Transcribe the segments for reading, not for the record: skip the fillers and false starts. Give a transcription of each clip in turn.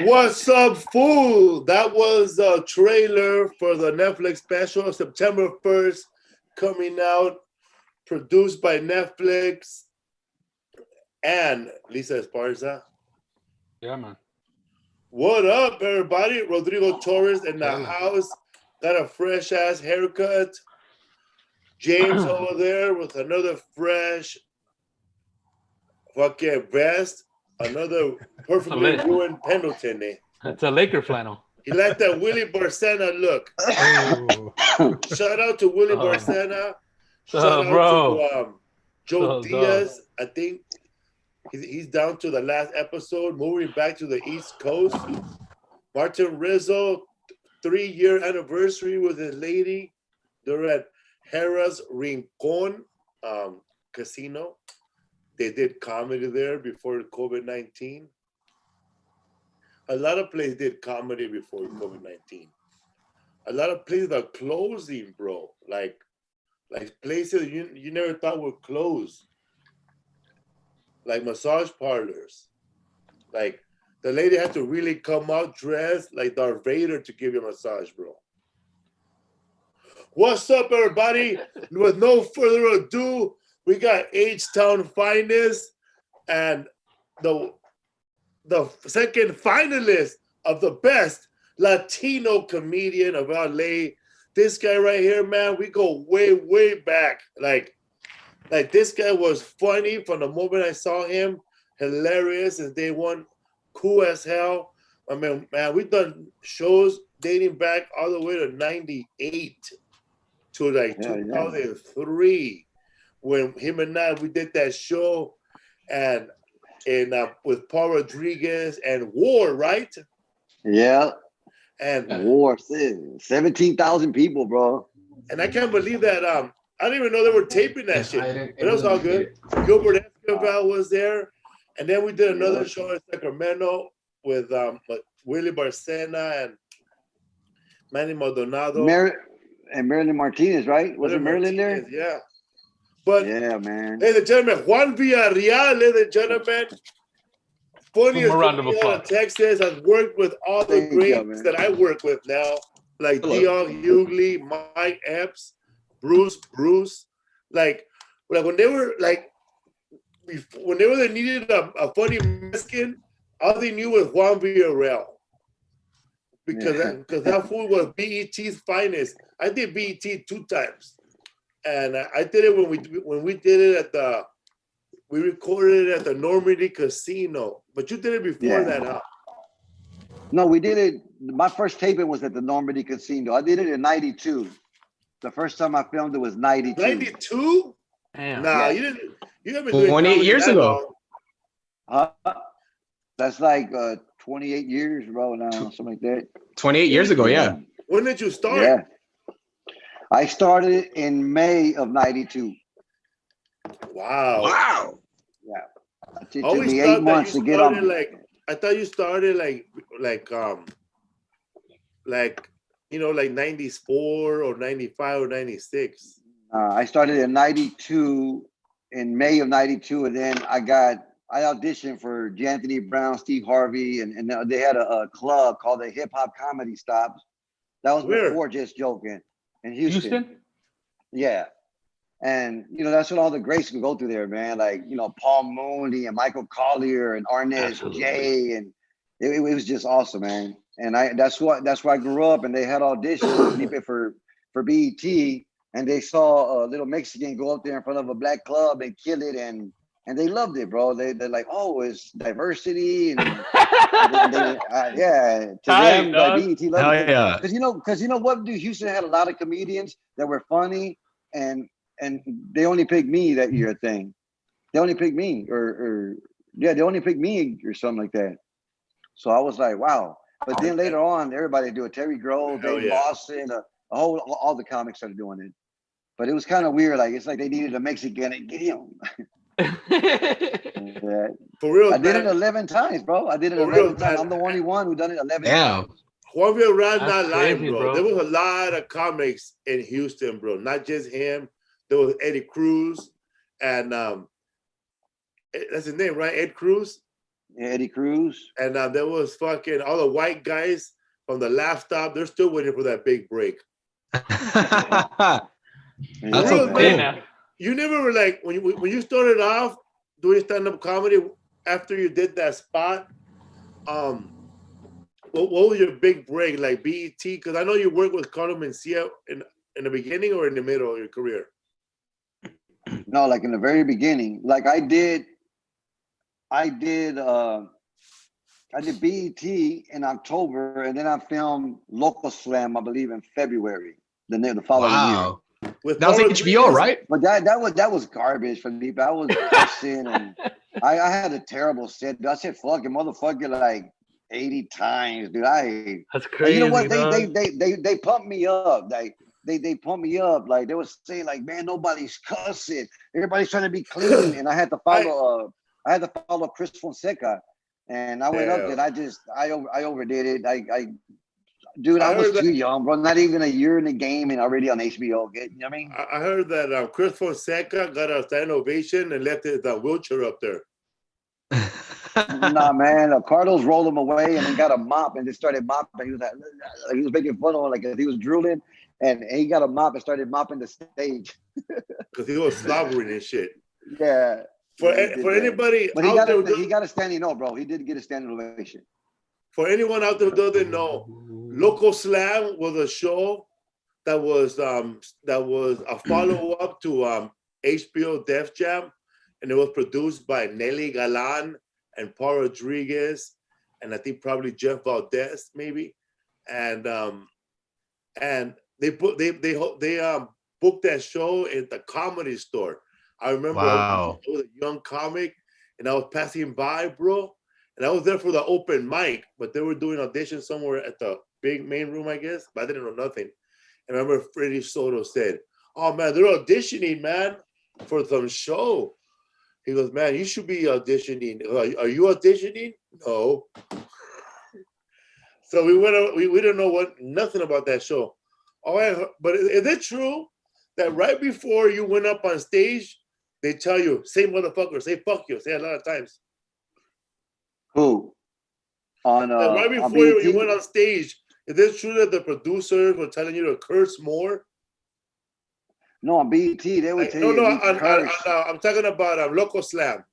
What's up, fool? That was a trailer for the Netflix special, September 1st, coming out, produced by Netflix and Lisa Esparza. Yeah, man. What up, everybody? Rodrigo Torres in the house. Got a fresh ass haircut. James over there with another fresh fucking vest. Another perfectly ruined Pendleton. It's a Laker flannel. He liked that Willie Barcena look. Oh. Shout out to Willie Barcena. Shout out to Joe Diaz. I think he's down to the last episode, moving back to the East Coast. Martin Rizzo, 3-year anniversary with his lady. They're at Harrah's Rincon Casino. They did comedy there before COVID-19. A lot of places did comedy before COVID-19. A lot of places are closing, bro. Like places you never thought would close. Like massage parlors. Like the lady had to really come out dressed like Darth Vader to give you a massage, bro. What's up, everybody? With no further ado, we got H-Town Finest and the second finalist of the best Latino comedian of LA. This guy right here, man, we go way, way back. Like this guy was funny from the moment I saw him. Hilarious since day one. Cool as hell. I mean, man, we've done shows dating back all the way to 98 to like 2003 when him and I, we did that show and with Paul Rodriguez and War, right? Yeah. And War, 17,000 people, bro. And I can't believe that I didn't even know they were taping that shit. But it was all good. Gilbert Escobar was there. And then we did another show in Sacramento with Willie Barcena and Manny Maldonado. And Marilyn Martinez, right? Was it Marilyn there? Yeah. But yeah, man. Ladies and gentlemen, Juan Villareal, ladies and gentlemen. Funniest out of Texas. I've worked with all the greats that I work with now, like Dion Hughley, Mike Epps, Bruce. Like when they were they needed a funny Mexican, all they knew was Juan Villareal. Because that fool was BET's finest. I did BET 2 times. And I did it when we did it we recorded it at the Normandy Casino. But you did it before that, huh? No, we did it. My first taping was at the Normandy Casino. I did it in 92. The first time I filmed it was 92. 92? Damn. Nah, you didn't. You haven't been 28 years ago. That's like 28 years, bro. Now something like that. 28 years ago, yeah. When did you start? Yeah. I started in May of 92. Wow. Yeah. It took me 8 months to get on. I thought you started like 94 or 95 or 96. I started in 92, in May of 92, and then I auditioned for Anthony Brown, Steve Harvey, and they had a club called the Hip Hop Comedy Stops. That was before Just Joking in Houston. Yeah. And, that's when all the greats could go through there, man. Like, Paul Mooney and Michael Collier and Arnett J. And it was just awesome, man. And that's where I grew up. And they had auditions for BET. And they saw a little Mexican go up there in front of a black club and kill it. And they loved it, bro. They're like, oh, it's diversity. And to them, like, BET loved it. Yeah. Because you know what, dude? Houston had a lot of comedians that were funny and they only picked me that year thing. They only picked me they only picked me or something like that. So I was like, wow. But then later on, everybody do it. Terry Grove, Dave Boston, all the comics started doing it. But it was kind of weird. Like, it's like they needed a Mexican and get him. For real, I did it 11 times, bro. I did it 11 times. I'm the only one who done it 11 times. Juan Villareal not lying, bro. There was a lot of comics in Houston, bro. Not just him. There was Eddie Cruz, and that's his name, right? Ed Cruz. Eddie Cruz. And there was fucking all the white guys from the Laugh Stop. They're still waiting for that big break. That's so cool. You never were like, when you started off doing stand-up comedy, after you did that spot, what was your big break, like BET? Because I know you worked with Carlos Mencia in the beginning or in the middle of your career. No, like in the very beginning. Like I did BET in October, and then I filmed Local Slam, I believe, in February, the following year. With that was HBO, right? But that was garbage, Felipe. I was cussing, and I had a terrible set. I said "fucking motherfucker" like 80 times, dude. That's crazy. You know what? They pumped me up. They pumped me up. Like they were saying, like, man, nobody's cussing. Everybody's trying to be clean, and I had to follow. I had to follow Chris Fonseca, and I went up there. I overdid it. Dude, I was too young, bro. Not even a year in the game and already on HBO. You know what I mean? I heard that Chris Fonseca got a standing ovation and left his wheelchair up there. Nah, man. Carlos rolled him away and then got a mop and just started mopping. He was making fun of him like he was drooling, and he got a mop and started mopping the stage. Because he was slobbering and shit. Yeah. For anybody but out there, he got a standing no, bro. He did get a standing ovation. For anyone out there who doesn't know, Local Slam was a show that was a follow-up to HBO Def Jam, and it was produced by Nelly Galan and Paul Rodriguez, and I think probably Jeff Valdez maybe, and they booked that show at the Comedy Store. I remember I was a young comic, and I was passing by, bro. And I was there for the open mic, but they were doing auditions somewhere at the big main room, I guess. But I didn't know nothing. And I remember Freddie Soto said, "Oh, man, they're auditioning, man, for some show." He goes, "Man, you should be auditioning." Are you auditioning? No. So we didn't know nothing about that show. But is it true that right before you went up on stage, they tell you, say motherfucker, say fuck you, say a lot of times? Who? Right before you went on stage, is it true that the producers were telling you to curse more? No, on BET, they would tell you. I'm talking about Local Slam.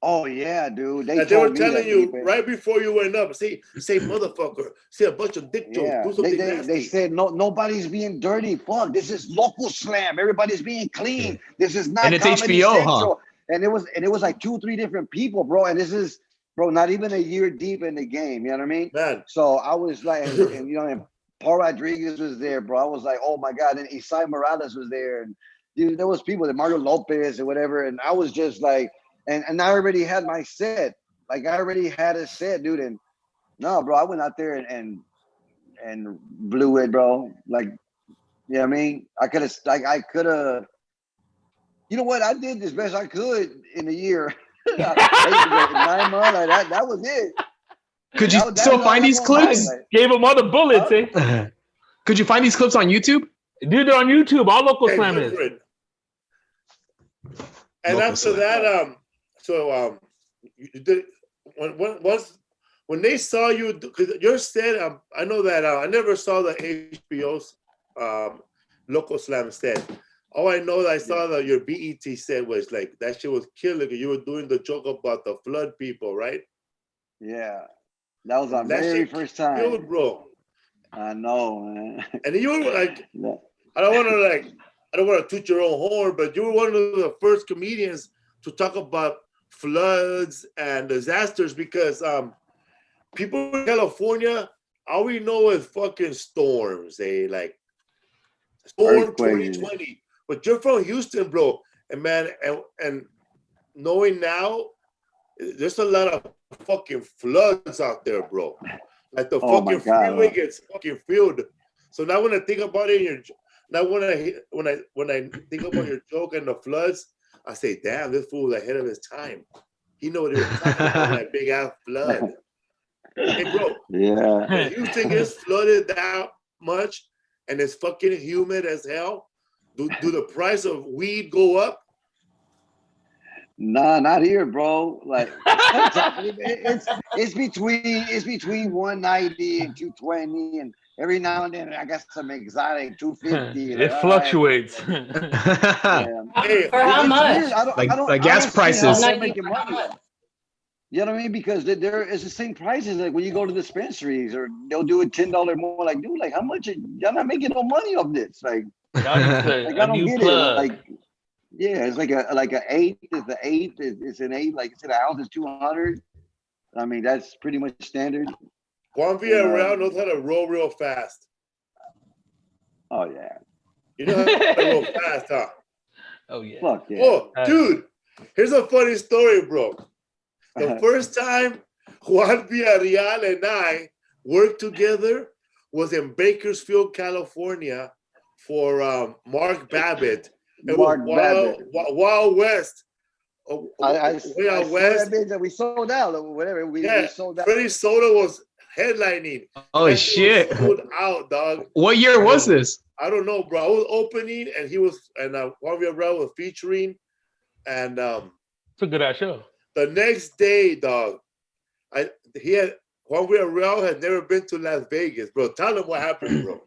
Oh, yeah, dude. They were telling you right before you went up, say motherfucker, say a bunch of dick jokes, do something nasty. They said, nobody's being dirty. Fuck, this is Local Slam. Everybody's being clean. This is not and it's Comedy HBO, Central. huh? And it was like 2-3 different people, bro. And this is, bro, not even a year deep in the game. You know what I mean? Man. So I was like, and you know, and Paul Rodriguez was there, bro. I was like, oh my God. And Isai Morales was there. And dude, there was people, like Mario Lopez or whatever. And I was just like, and I already had my set. Like I already had a set, dude. And no, bro, I went out there and blew it, bro. Like, you know what I mean? I could have, you know what? I did as best I could in a year. 9 months, like that was it. Could you still find these clips? Gave him all the bullets, eh? Could you find these clips on YouTube? Dude, they're on YouTube. All Local Slam is. And after that, you did when they saw you, because your set, I know that I never saw the HBO's Local Slam set. All I know that I saw that your BET set was like, that shit was killing. You were doing the joke about the flood people, right? Yeah. That was our very first time. Killed, bro. I know, man. And you were like, I don't want to toot your own horn, but you were one of the first comedians to talk about floods and disasters, because people in California, all we know is fucking storms. Like Storm 2020. But you're from Houston, bro. And man, and knowing now, there's a lot of fucking floods out there, bro. Like the fucking freeway gets fucking filled. So now when I think about it, when I think about your joke and the floods, I say, damn, this fool was ahead of his time. He know what he was talking about, that big ass flood. Hey, bro. Yeah. When Houston gets flooded that much and it's fucking humid as hell, do the price of weed go up? Nah, not here, bro. Like it's between 190 and 220, and every now and then I got some exotic 250. It fluctuates. Yeah. Hey, for how much? Weird. I don't like gas prices. They're making money. You know what I mean? Because there is the same prices like when you go to dispensaries, or they'll do it $10 more. Like, dude, like how much? Y'all not making no money off this. Like I don't get plug. it. Like, yeah, it's like an eighth. It's an eighth. It's an eighth. Like it's an ounce is 200. I mean, that's pretty much standard. Juan Villareal knows how to roll real fast. Oh yeah. You know how to roll fast, huh? Oh yeah. Fuck yeah. Oh, dude, here's a funny story, bro. The first time Juan Villareal and I worked together was in Bakersfield, California, for Mark Babbitt. Wild West. Way out west. That we sold out or whatever. We sold out. Freddie Soda was headlining. Oh shit! Sold out, dog. What year was this? I don't know, bro. I was opening, and he was, and Juan Villareal was featuring, and it's a good ass show. The next day, dog, Juan Villareal had never been to Las Vegas, bro. Tell him what happened, bro.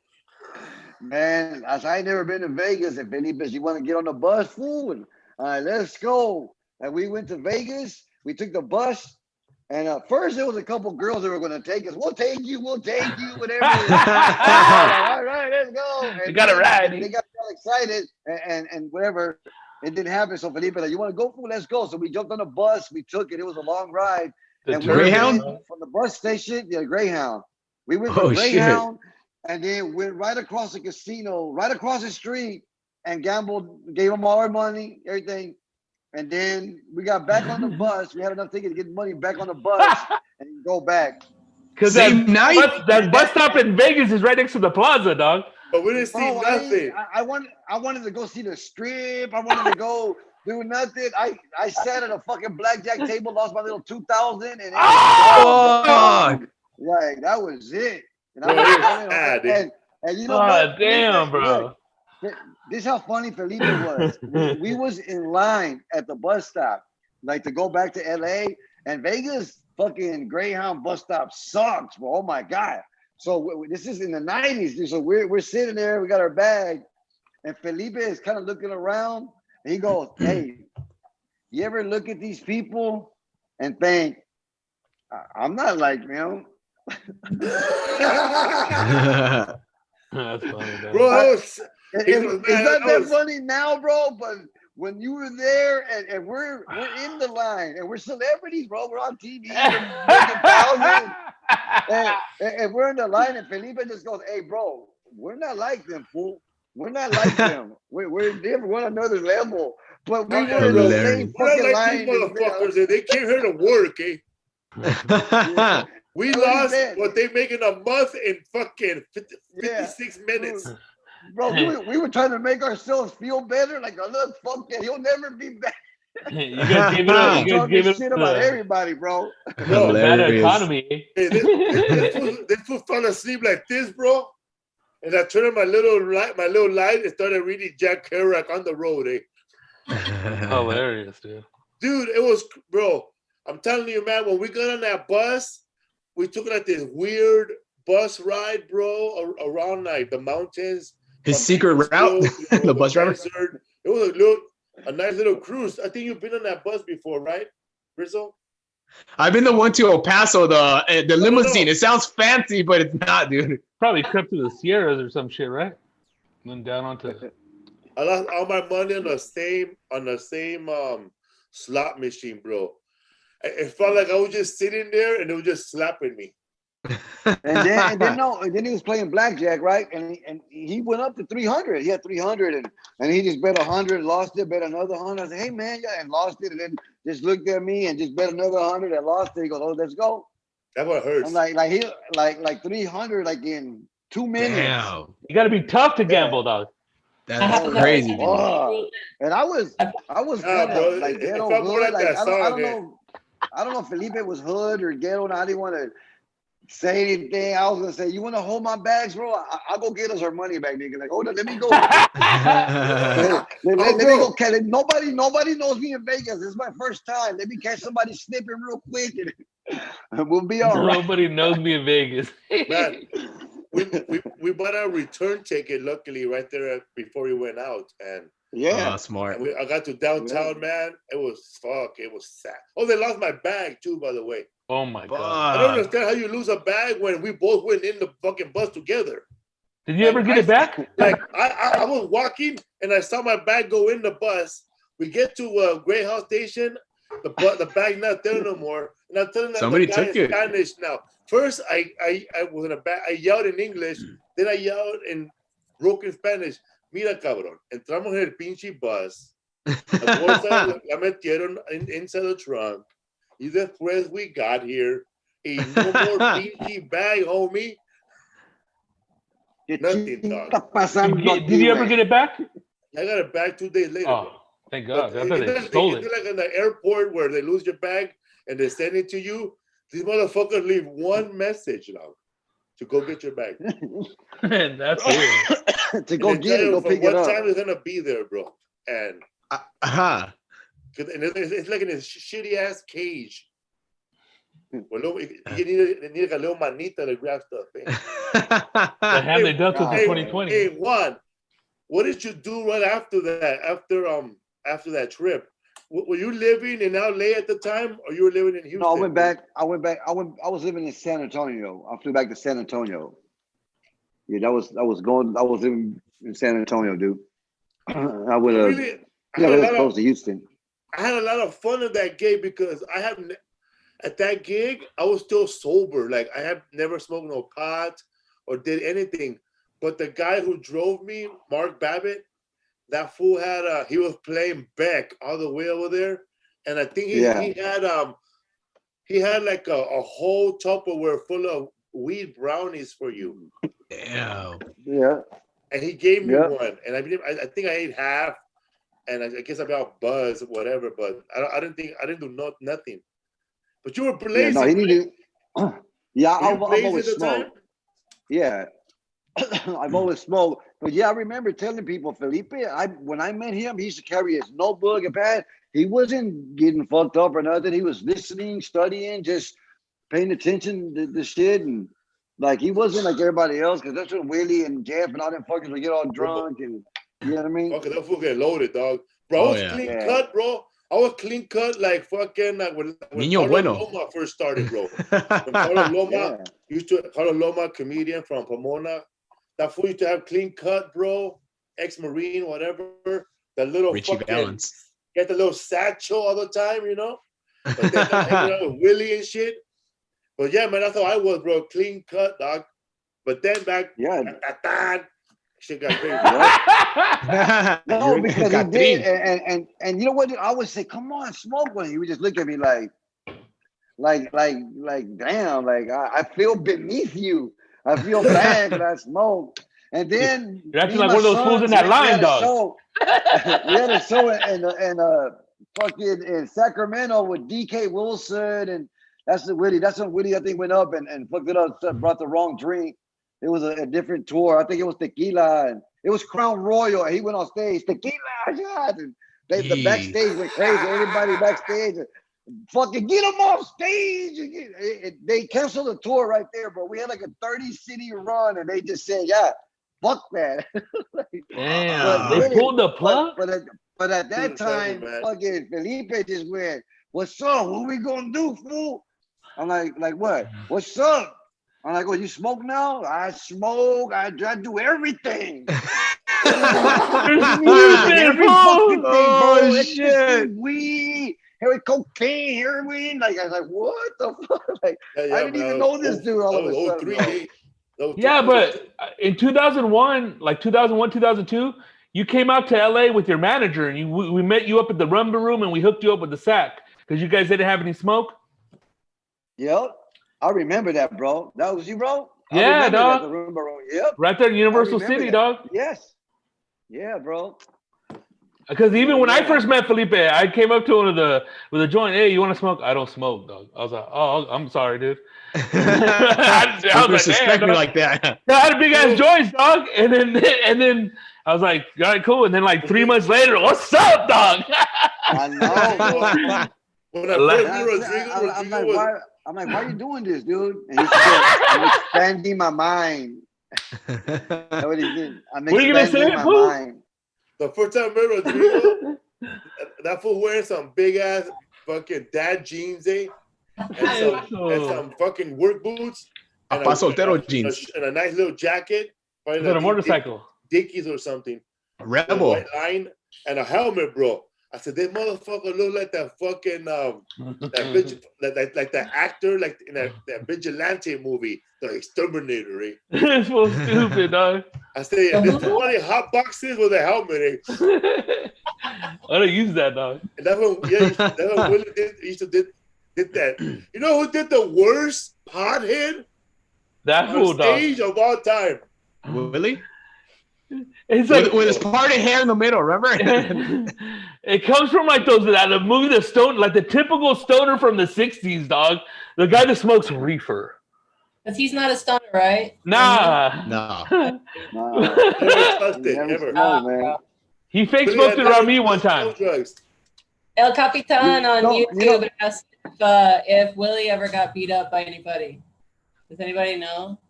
Man, I ain't never been to Vegas. And Felipe, you want to get on the bus, fool? And, all right, let's go. And we went to Vegas. We took the bus. And first, there was a couple girls that were going to take us. We'll take you, whatever. All right, let's go. And you got to ride. They got all excited and whatever. It didn't happen. So Felipe, like, you want to go, fool? Let's go. So we jumped on the bus. We took it. It was a long ride. The Greyhound? From the bus station, yeah, Greyhound. We went to Greyhound. Shit. And then went right across the casino, right across the street, and gambled, gave them all our money, everything. And then we got back on the bus. We had enough tickets to get money back on the bus and go back. Because that bus stop in Vegas is right next to the plaza, dog. But we didn't see nothing. I wanted to go see the strip. I wanted to go do nothing. I sat at a fucking blackjack table, lost my little 2,000, and like that was it. And you know what? Damn, bro. This is how funny Felipe was. We was in line at the bus stop, like to go back to LA, and Vegas fucking Greyhound bus stop sucks, bro. Oh my God. So this is in the 90s. So we're sitting there, we got our bag, and Felipe is kind of looking around, and he goes, hey, you ever look at these people and think, I'm not like them? That's funny, bro. It's not that funny now, bro, but when you were there and we're in the line and we're celebrities, bro, we're on TV and we're in the line, and Felipe just goes, hey, bro, we're not like them, fool. We're not like them. We're different. We're on another level. But we were in the same fucking line. Motherfuckers, they came here to work, eh? Yeah. We lost what they make in a month in fucking 56 minutes. Bro, we were trying to make ourselves feel better. Like, oh, look, fuck that. He'll never be back. You guys give it up. You guys give it shit about everybody, bro. No, bad economy. Hey, this fool fell asleep like this, bro. And I turned on my little light and started reading Jack Kerouac on the road, eh? Hilarious, dude. Dude, it was, bro. I'm telling you, man, when we got on that bus, we took like this weird bus ride, bro, around like the mountains. His secret route, the bus driver. Desert. It was a nice little cruise. I think you've been on that bus before, right, Rizzo? I've been the one to El Paso, the limousine. No. It sounds fancy, but it's not, dude. Probably crept to the Sierras or some shit, right? Went down onto. I lost all my money on the same slot machine, bro. It felt like I was just sitting there and it was just slapping me. and then he was playing blackjack, right? And he went up to 300. He had 300 and he just bet 100, lost it, bet another 100. I said, hey man, yeah, and lost it, and then just looked at me and just bet another 100 and lost it. He goes, oh, let's go. That what hurts. I'm like 300 like in 2 minutes. Damn. You gotta be tough to gamble, dog. That's crazy. And I was kind of like ghetto hood. Like, I don't know if Felipe was hood or ghetto, and I didn't want to say anything. I was gonna say, you want to hold my bags, bro? I'll go get us our money back, nigga. Like, hold on, let me go. let me go, Kelly. Nobody knows me in Vegas. This is my first time. Let me catch somebody snipping real quick, and we'll be all right. Nobody knows me in Vegas. Man, we bought our return ticket, luckily, right there before we went out, and smart. And I got to downtown, man. It was sad. Oh, they lost my bag too, by the way. Oh my god! I don't understand how you lose a bag when we both went in the fucking bus together. Did you ever get it back? Like I was walking and I saw my bag go in the bus. We get to Greyhound Station. The bag not there no more. And I'm telling somebody the guy took in it. Spanish now. First, I was in a bag. I yelled in English. Then I yelled in broken Spanish. Mira, cabrón. Entramos en el pinche bus. La bolsa la metieron inside the trunk. Y después we got here. Y no more pinche bag, homie. Nothing, dog. Did you ever get it back? I got it back 2 days later. Oh, thank God. But they stole it. It's like in the airport where they lose your bag and they send it to you. These motherfuckers leave one message now to go get your bag. And that's it. To go get it, go pick it up. What time is gonna be there, bro? And and it's like in a shitty ass cage. Well, you need a little manita to grab stuff. The hand they dealt with in 2020. Hey, Juan, what did you do right after that? After that trip, were you living in LA at the time, or you were living in Houston? No, I went back. I was living in San Antonio. I flew back to San Antonio. Yeah, I was living in San Antonio, dude. I would have. Really, close to Houston. I had a lot of fun at that gig because at that gig, I was still sober. Like, I had never smoked no pot or did anything. But the guy who drove me, Mark Babbitt, that fool he was playing Beck all the way over there. And I think he had like a whole Tupperware full of weed brownies for you. Damn. Yeah. And he gave me one. And I think I ate half. And I guess I got buzzed or whatever. But I didn't do nothing. But you were blazing. Yeah, no, he needed. Yeah, I've always smoked. Yeah, I've always smoked. But yeah, I remember telling people, Felipe, when I met him, he used to carry his notebook and pad. He wasn't getting fucked up or nothing. He was listening, studying, just paying attention to the shit. And like, he wasn't like everybody else, because that's when Willie and Jeff and all them fuckers would get all drunk. And you know what I mean? Okay, that fool get loaded, dog. Bro, I was clean cut, bro. I was clean cut like fucking when Loma first started, bro. When Carlos Loma, comedian from Pomona, that fool used to have clean cut, bro. Ex-Marine, whatever. The little Richie Valens. Get the little satchel all the time, you know? But then hanging out with Willie and shit. But yeah, man, that's how I was, bro. Clean cut, dog. But then back, shit got crazy. No, because he did, and you know what? I would say, "Come on, smoke one." He would just look at me like, damn, like I feel beneath you. I feel bad that I smoke. And then you're acting like one of those fools in that line, dog. We had a show in Sacramento with DK Wilson, and that's when Willie I think went up and fucked it up, brought the wrong drink. It was a different tour. I think it was tequila, and it was Crown Royal. And he went on stage, tequila shots, and the backstage went crazy. Everybody backstage, fucking get them off stage. They canceled the tour right there, bro. We had like a 30-city run, and they just said, "Yeah, fuck that." Damn, they pulled the plug. But at that time, fucking Felipe just went, "What's up? What we gonna do, fool?" I'm like what? What's up? I'm like, "Oh, you smoke now?" "I smoke. I do everything." Every fucking thing, bro. Shit. Weed, cocaine, heroin. Like, I was like, what the fuck? Like, I didn't even know this dude all of a sudden. Yeah, but in 2001, 2002, you came out to LA with your manager, and we met you up at the Rumba Room, and we hooked you up with the sack because you guys didn't have any smoke. Yep. I remember that, bro. That was you, bro? Yeah, dog. The Room. Yep. Right there in Universal City, dog. Yes. Yeah, bro. Because even when I first met Felipe, I came up to him with a joint. Hey, you want to smoke? I don't smoke, dog. I was like, oh, I'm sorry, dude. I was like, suspect me like that. I had a big ass joint, dog. And then I was like, all right, cool. And then like 3 months later, what's up, dog? I know. When I first met Rodrigo, I'm like, why are you doing this, dude? And he said, I'm expanding my mind. That's what he did. I'm expanding my mind. The first time I met Rodrigo, that fool wearing some big ass fucking dad jeans, eh? And some fucking work boots. And jeans. And a nice little jacket. On a motorcycle. Dickies or something. Rebel. White line and a helmet, bro. I said, this motherfucker look like that fucking like that actor like in that Vigilante movie, the Exterminator, eh? It's so stupid, dog. I say, there's too many hot boxes with a helmet, eh? I don't use that, dog. And that's when Willie did that. You know who did the worst pothead? That fool, dog. Stage of all time. Willie? It's like, with his parted hair in the middle, remember? It comes from like the movie The Stone, like the typical stoner from the 60s, dog. The guy that smokes reefer. Because he's not a stoner, right? Nah. No. Never trust it, ever. He fake smoked it around me one time. El Capitan on YouTube asked if Willie ever got beat up by anybody. Does anybody know?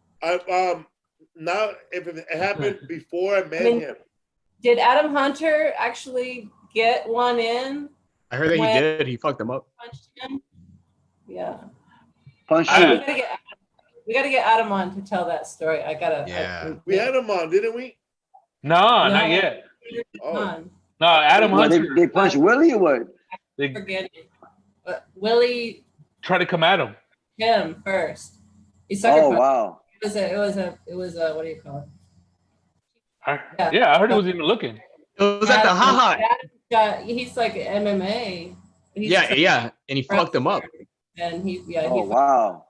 Now, if it happened before I met him. Did Adam Hunter actually get one in? I heard that he did. He fucked him up. Punched him? Yeah. Punched him. We gotta get Adam on to tell that story. We had him on, didn't we? No, not yet. Oh. No, Adam Hunter. They punched Willie or what? Willie tried to come at him first. Wow. It was a what do you call it? I heard he wasn't even looking. It was at the haha. He's like MMA. Yeah, and he fucked him up. And wow.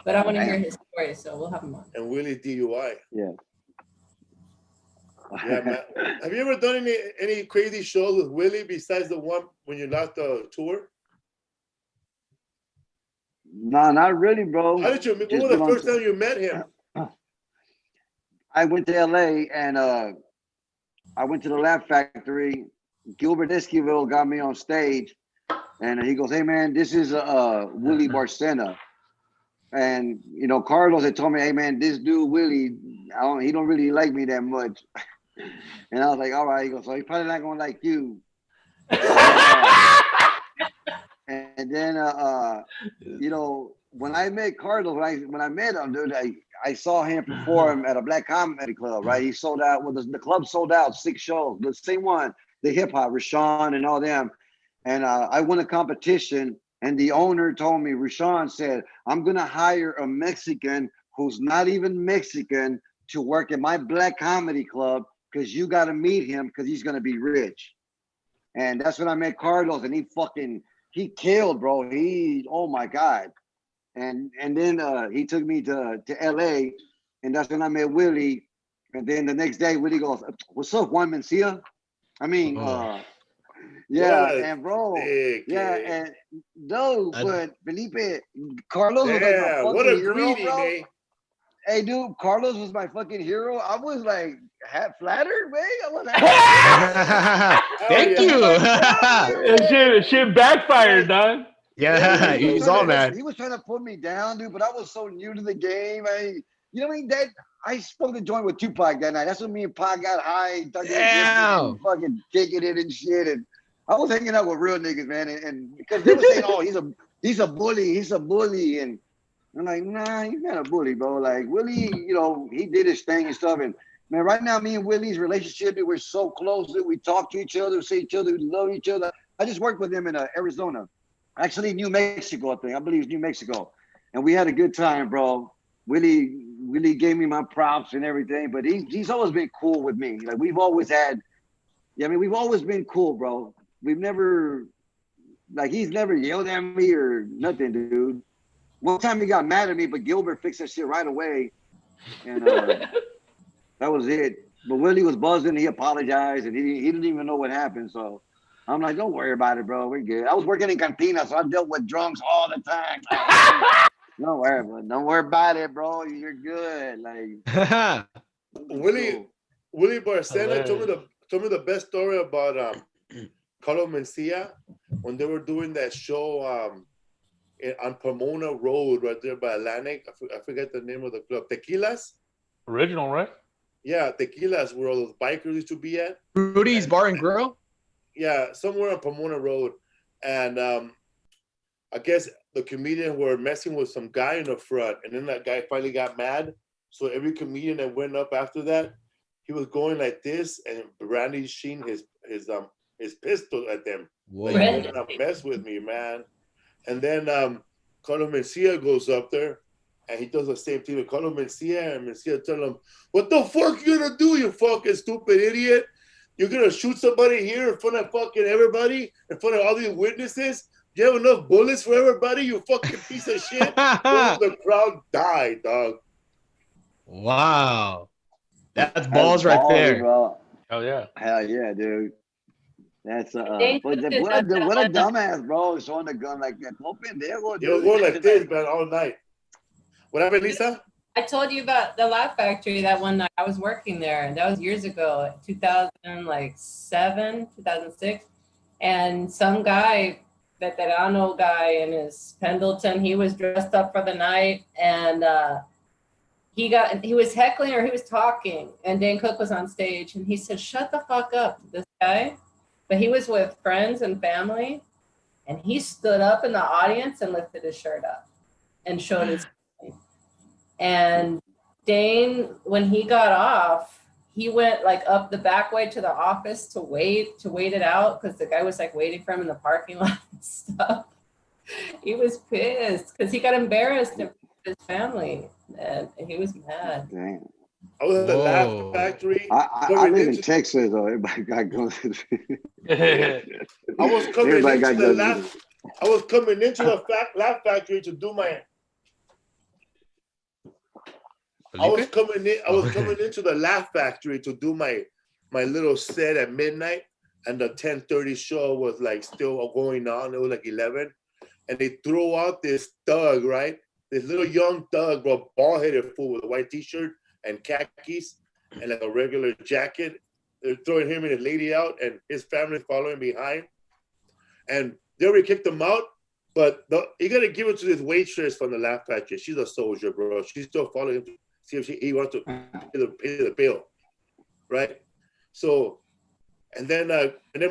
But I want to hear his story, so we'll have him on. And Willie DUI. Yeah. Man. Have you ever done any crazy shows with Willie besides the one when you lost the tour? No, not really, bro. How did you? When was the first time you met him? I went to LA and I went to the Laugh Factory. Gilbert Esquivel got me on stage, and he goes, "Hey man, this is Willie Barcena." And you know, Carlos had told me, "Hey man, this dude Willie, he don't really like me that much." And I was like, "All right." He goes, "So he's probably not gonna like you." And then, you know, when I met Carlos, when I met him, dude, I saw him perform at a black comedy club, right? He sold out. Well, the club sold out 6 shows. The same one, the hip hop, Rashawn and all them. And I won a competition, and the owner told me, Rashawn said, "I'm gonna hire a Mexican who's not even Mexican to work at my black comedy club because you got to meet him because he's gonna be rich." And that's when I met Carlos, and he killed, bro. Oh my God. And then he took me to LA, and that's when I met Willie. And then the next day, Willie goes, "What's up, Juan Mencia?" I mean, and bro, and no, but Felipe, Carlos was like my fucking hero, bro. Eh? Hey, dude, Carlos was my fucking hero. I was like flattered, man. I was thank you. Shit backfired, dog. Yeah, he's all mad. He was trying to put me down, dude, but I was so new to the game. You know what I mean? I spoke the joint with Tupac that night. That's when me and Pac got high, fucking kicking it and shit. And I was hanging out with real niggas, man. And because they were saying, "Oh, he's a bully," and I'm like, "Nah, he's not a bully, bro." Like Willie, you know, he did his thing and stuff. And man, right now, me and Willie's relationship, we're so close that we talk to each other, see each other, we love each other. I just worked with him in Arizona. Actually, New Mexico, I think. I believe it's New Mexico. And we had a good time, bro. Willie gave me my props and everything, but he's always been cool with me. Like we've always been cool, bro. We've never, he's never yelled at me or nothing, dude. One time he got mad at me, but Gilbert fixed that shit right away. And that was it. But Willie was buzzing. He apologized, and he didn't even know what happened. So I'm like, don't worry about it, bro. We're good. I was working in Cantina, so I dealt with drunks all the time. Don't worry about it, bro. You're good. Like Willie Barcena told me the best story about Carlos Mencia when they were doing that show on Pomona Road right there by Atlantic. I forget the name of the club. Tequilas. Original, right? Yeah, Tequilas, where all those bikers used to be at. Rudy's Bar and Grill? Yeah, somewhere on Pomona Road. And I guess the comedians were messing with some guy in the front. And then that guy finally got mad. So every comedian that went up after that, he was going like this and Randy sheen his pistol at them. Whoa. Like, you're gonna mess with me, man. And then Carlos Mencia goes up there. And he does the same thing with Carlos Mencia, and Mencia tell him, "What the fuck you gonna do, you fucking stupid idiot? You're gonna shoot somebody here in front of fucking everybody, in front of all these witnesses? You have enough bullets for everybody, you fucking piece of shit?" The crowd died, dog. Wow. That's balls right there. Bro. Hell yeah. Hell yeah, dude. That's what a dumbass, bro, showing the gun like that. You're going like this, man, all night. What happened, Lisa? I told you about the Laugh Factory that one night. I was working there, and that was years ago, 2007, 2006. And some guy, veterano guy in his Pendleton, he was dressed up for the night, and he was heckling or he was talking, and Dane Cook was on stage, and he said, "Shut the fuck up," to this guy. But he was with friends and family, and he stood up in the audience and lifted his shirt up and showed his. And Dane, when he got off, he went like up the back way to the office to wait it out because the guy was like waiting for him in the parking lot and stuff. He was pissed because he got embarrassed in his family, and he was mad. Damn. I was at the Laugh Factory. I live in Texas, though. Everybody got guns. I was coming into the Laugh Factory to do my. I was coming into the Laugh Factory to do my little set at midnight, and the 10:30 show was like still going on. It was like 11, and they throw out this thug, right? This little young thug, bro, bald-headed fool with a white T-shirt and khakis and like a regular jacket. They're throwing him and his lady out, and his family following behind. And they already kicked him out, but you got to give it to this waitress from the Laugh Factory. She's a soldier, bro. She's still following him. See if he wants to pay the bill, right? So, and then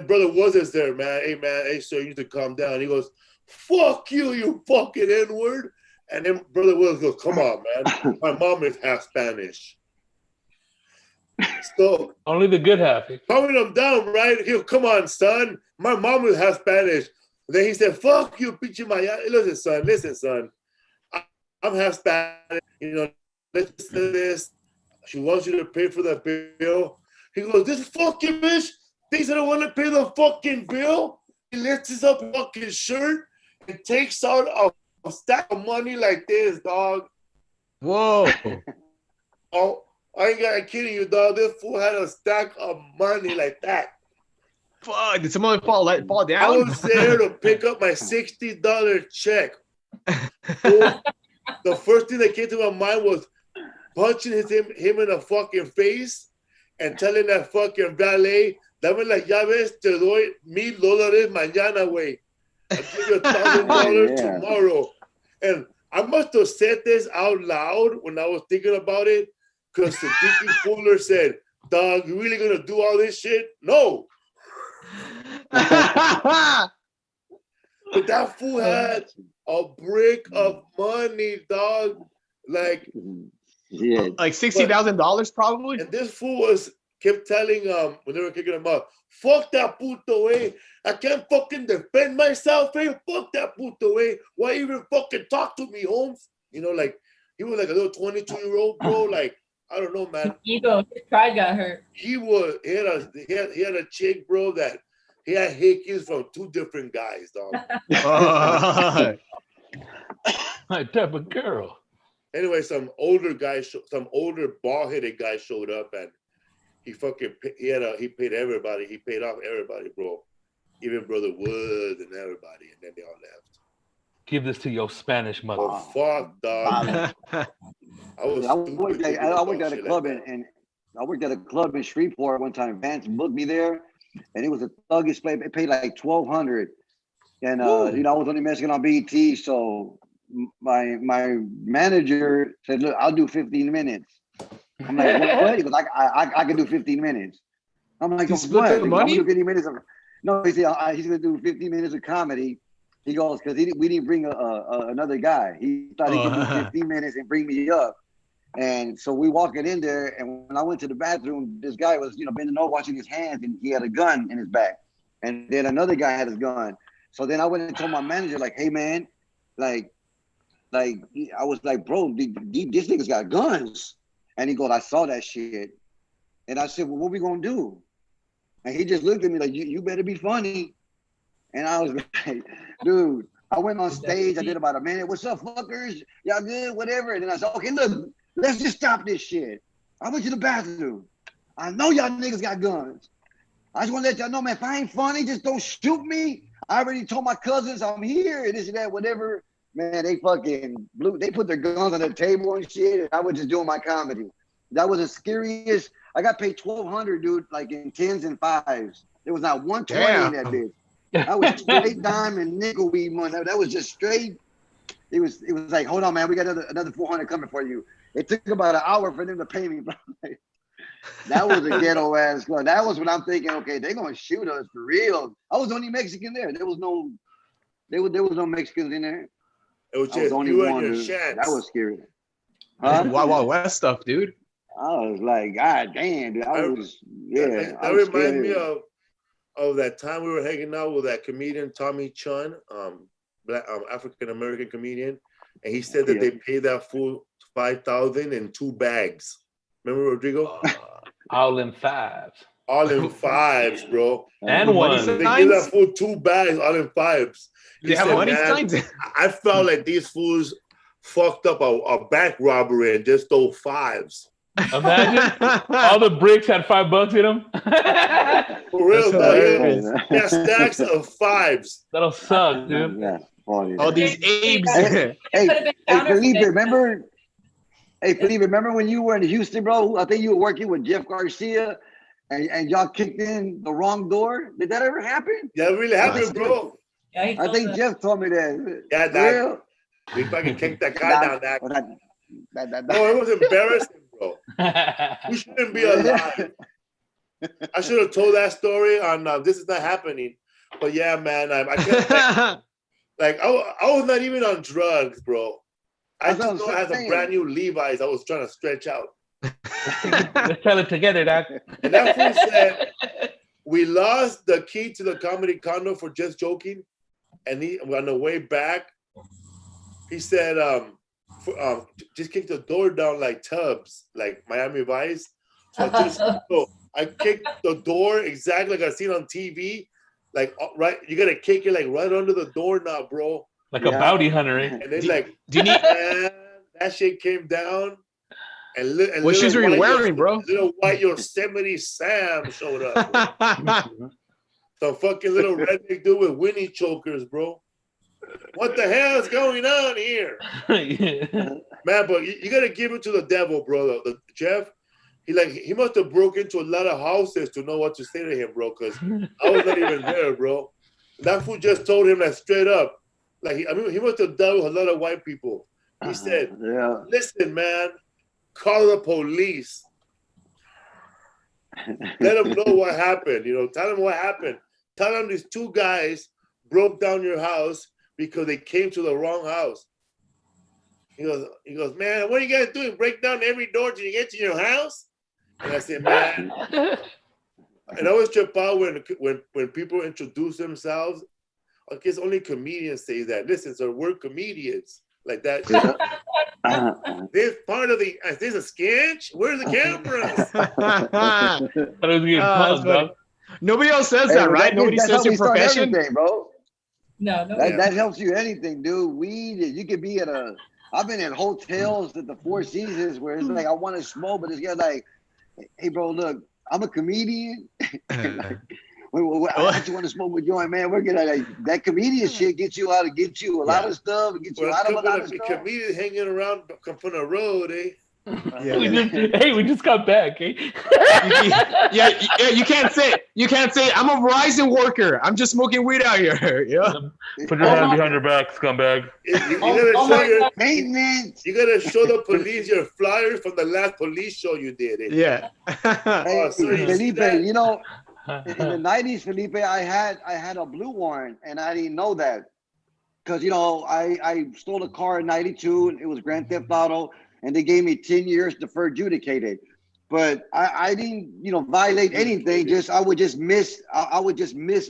Brother Woods there, man. Hey, sir, you need to calm down. He goes, "Fuck you, you fucking N-word." And then Brother Woods goes, "Come on, man. My mom is half Spanish." So only the good half. Calming him down, right? He goes, "Come on, son. My mom is half Spanish." Then he said, "Fuck you, pinche maya." Listen, son. I'm half Spanish, you know. Listen to this. She wants you to pay for the bill. He goes, "This fucking bitch thinks I don't want to pay the fucking bill." He lifts his up fucking shirt and takes out a stack of money like this, dog. Whoa. Oh, I ain't kidding you, dog. This fool had a stack of money like that. Fuck, did someone fall down? I was there to pick up my $60 check. So, the first thing that came to my mind was punching him in the fucking face and telling that fucking valet, "Dame las llaves, te doy $1,000 mañana, güey. I'll give you $1,000 tomorrow." And I must have said this out loud when I was thinking about it, because the Dickie Fuller said, "Dog, you really gonna do all this shit?" No. But that fool had a brick of money, dog. Like, yeah, like $60,000 probably. And this fool kept telling when they were kicking him out, "Fuck that puto, eh? I can't fucking defend myself, eh? Fuck that puto, eh? Why even fucking talk to me, Holmes?" You know, like he was like a little 22-year-old bro. Like, I don't know, man. His pride got hurt. He had a chick, bro, that he had hickeys from 2 different guys, dog. My type of girl. Anyway, some older bald-headed guy showed up, and he paid everybody. He paid off everybody, bro. Even Brother Wood and everybody, and then they all left. Give this to your Spanish mother. Oh, fuck, dog. I worked at a club I worked at a club in Shreveport one time. Vance booked me there, and it was a thuggish place. It paid like $1,200, and you know, I was only Mexican on BET, so my manager said, "Look, I'll do 15 minutes." I'm like, "What?" He goes, "I can do 15 minutes." I'm like, "What?" I'm gonna do 15 minutes of no. He said he's gonna do 15 minutes of comedy. He goes, because we didn't bring another guy. He thought he could do 15 minutes and bring me up. And so we walking in there, and when I went to the bathroom, this guy was, you know, bending over, washing his hands, and he had a gun in his back. And then another guy had his gun. So then I went and told my manager, like, "Hey, man, I was like, bro, these niggas got guns." And he goes, "I saw that shit." And I said, "Well, what we gonna do?" And he just looked at me like, you better be funny. And I was like, dude, I went on stage. I did about a minute. "What's up, fuckers? Y'all good? Whatever." And then I said, "Okay, look, let's just stop this shit. I went to the bathroom. I know y'all niggas got guns. I just want to let y'all know, man, if I ain't funny, just don't shoot me. I already told my cousins I'm here and this and that, whatever." Man, they fucking they put their guns on the table and shit. And I was just doing my comedy. That was the scariest. I got paid $1,200, dude, like in 10s and 5s. There was not 120 in that bitch. That was straight dime and nickel weed money. That was just straight. It was like, "Hold on, man, we got another 400 coming for you." It took about an hour for them to pay me, bro. That was a ghetto ass club. That was when I'm thinking, okay, they're gonna shoot us for real. I was the only Mexican there. There was no Mexicans in there. It was just you and your chance. That was scary. Huh? Wild West stuff, dude. I was like, God damn, dude. That reminds me of that time we were hanging out with that comedian Tommy Chun, black African American comedian, and he said that they paid that fool $5,000 in 2 bags. Remember, Rodrigo? All in 5s. All in 5s, bro. And one. They give that fool 2 bags, all in 5s. They have money signs. I felt like these fools fucked up a bank robbery and just stole 5s. Imagine all the bricks had $5 in them. For real, though. Yeah, stacks of 5s. That'll suck, dude. Yeah, funny. All these Abes. Hey, Felipe, remember? Hey, Felipe, remember when you were in Houston, bro? I think you were working with Jeff Garcia, and y'all kicked in the wrong door. Did that ever happen? Yeah, it really happened, bro. Yeah, I think Jeff told me that. Yeah, that. We fucking kicked that guy down. No, it was embarrassing, bro. We shouldn't be alive. I should have told that story on This Is Not Happening. But yeah, man, I can't. I was not even on drugs, bro. I just know I had some brand new Levi's I was trying to stretch out. Let's tell it together, Doc. And that fool said, "We lost the key to the comedy condo for just joking." And he, on the way back, he said, "Just kick the door down like Tubbs, like Miami Vice." So I kicked the door exactly like I seen on TV. Like, right, you gotta kick it like right under the doorknob, bro. Like a bounty hunter, eh? And then that shit came down. And what shoes were you wearing, bro? Little white Yosemite Sam showed up. Some fucking little redneck dude with Winnie chokers, bro. What the hell is going on here? Man, but you gotta give it to the devil, bro. Jeff, he must have broke into a lot of houses to know what to say to him, bro, because I was not even there, bro. That fool just told him that straight up. Like, he must have dealt with a lot of white people. He said, "Listen, man, call the police. Let them know what happened. You know, tell them what happened. Tell them these 2 guys broke down your house because they came to the wrong house." He goes, "Man, what are you guys doing? Break down every door till you get to your house?" And I said, "Man," and I always trip out when people introduce themselves. I guess only comedians say that. Listen, so we're comedians. Like that. This part of the, is this a sketch? Where's the cameras? Nobody else says that, right? Nobody says your profession, bro. No. That helps you anything, dude. Weed, you could be I've been in hotels at the Four Seasons where it's like, I want to smoke, but it's like, "Hey, bro, look, I'm a comedian. I just want to smoke a joint, man. We're gonna that comedian shit gets you out of a lot of stuff. It gets you out of a lot of stuff. Comedians hanging around from the road, eh? We just got back, eh? You can't say I'm a Verizon worker. I'm just smoking weed out here. Yeah. Put your hand behind your back, scumbag. You gotta show your maintenance. You gotta show the police your flyers from the last police show you did. Eh? Yeah. Hey, Felipe, you know, in the 90s, Felipe, I had a blue warrant, and I didn't know that because, you know, I stole a car in 92, and it was Grand Theft Auto. And they gave me 10 years deferred adjudicated. But I didn't, you know, violate anything. I would just miss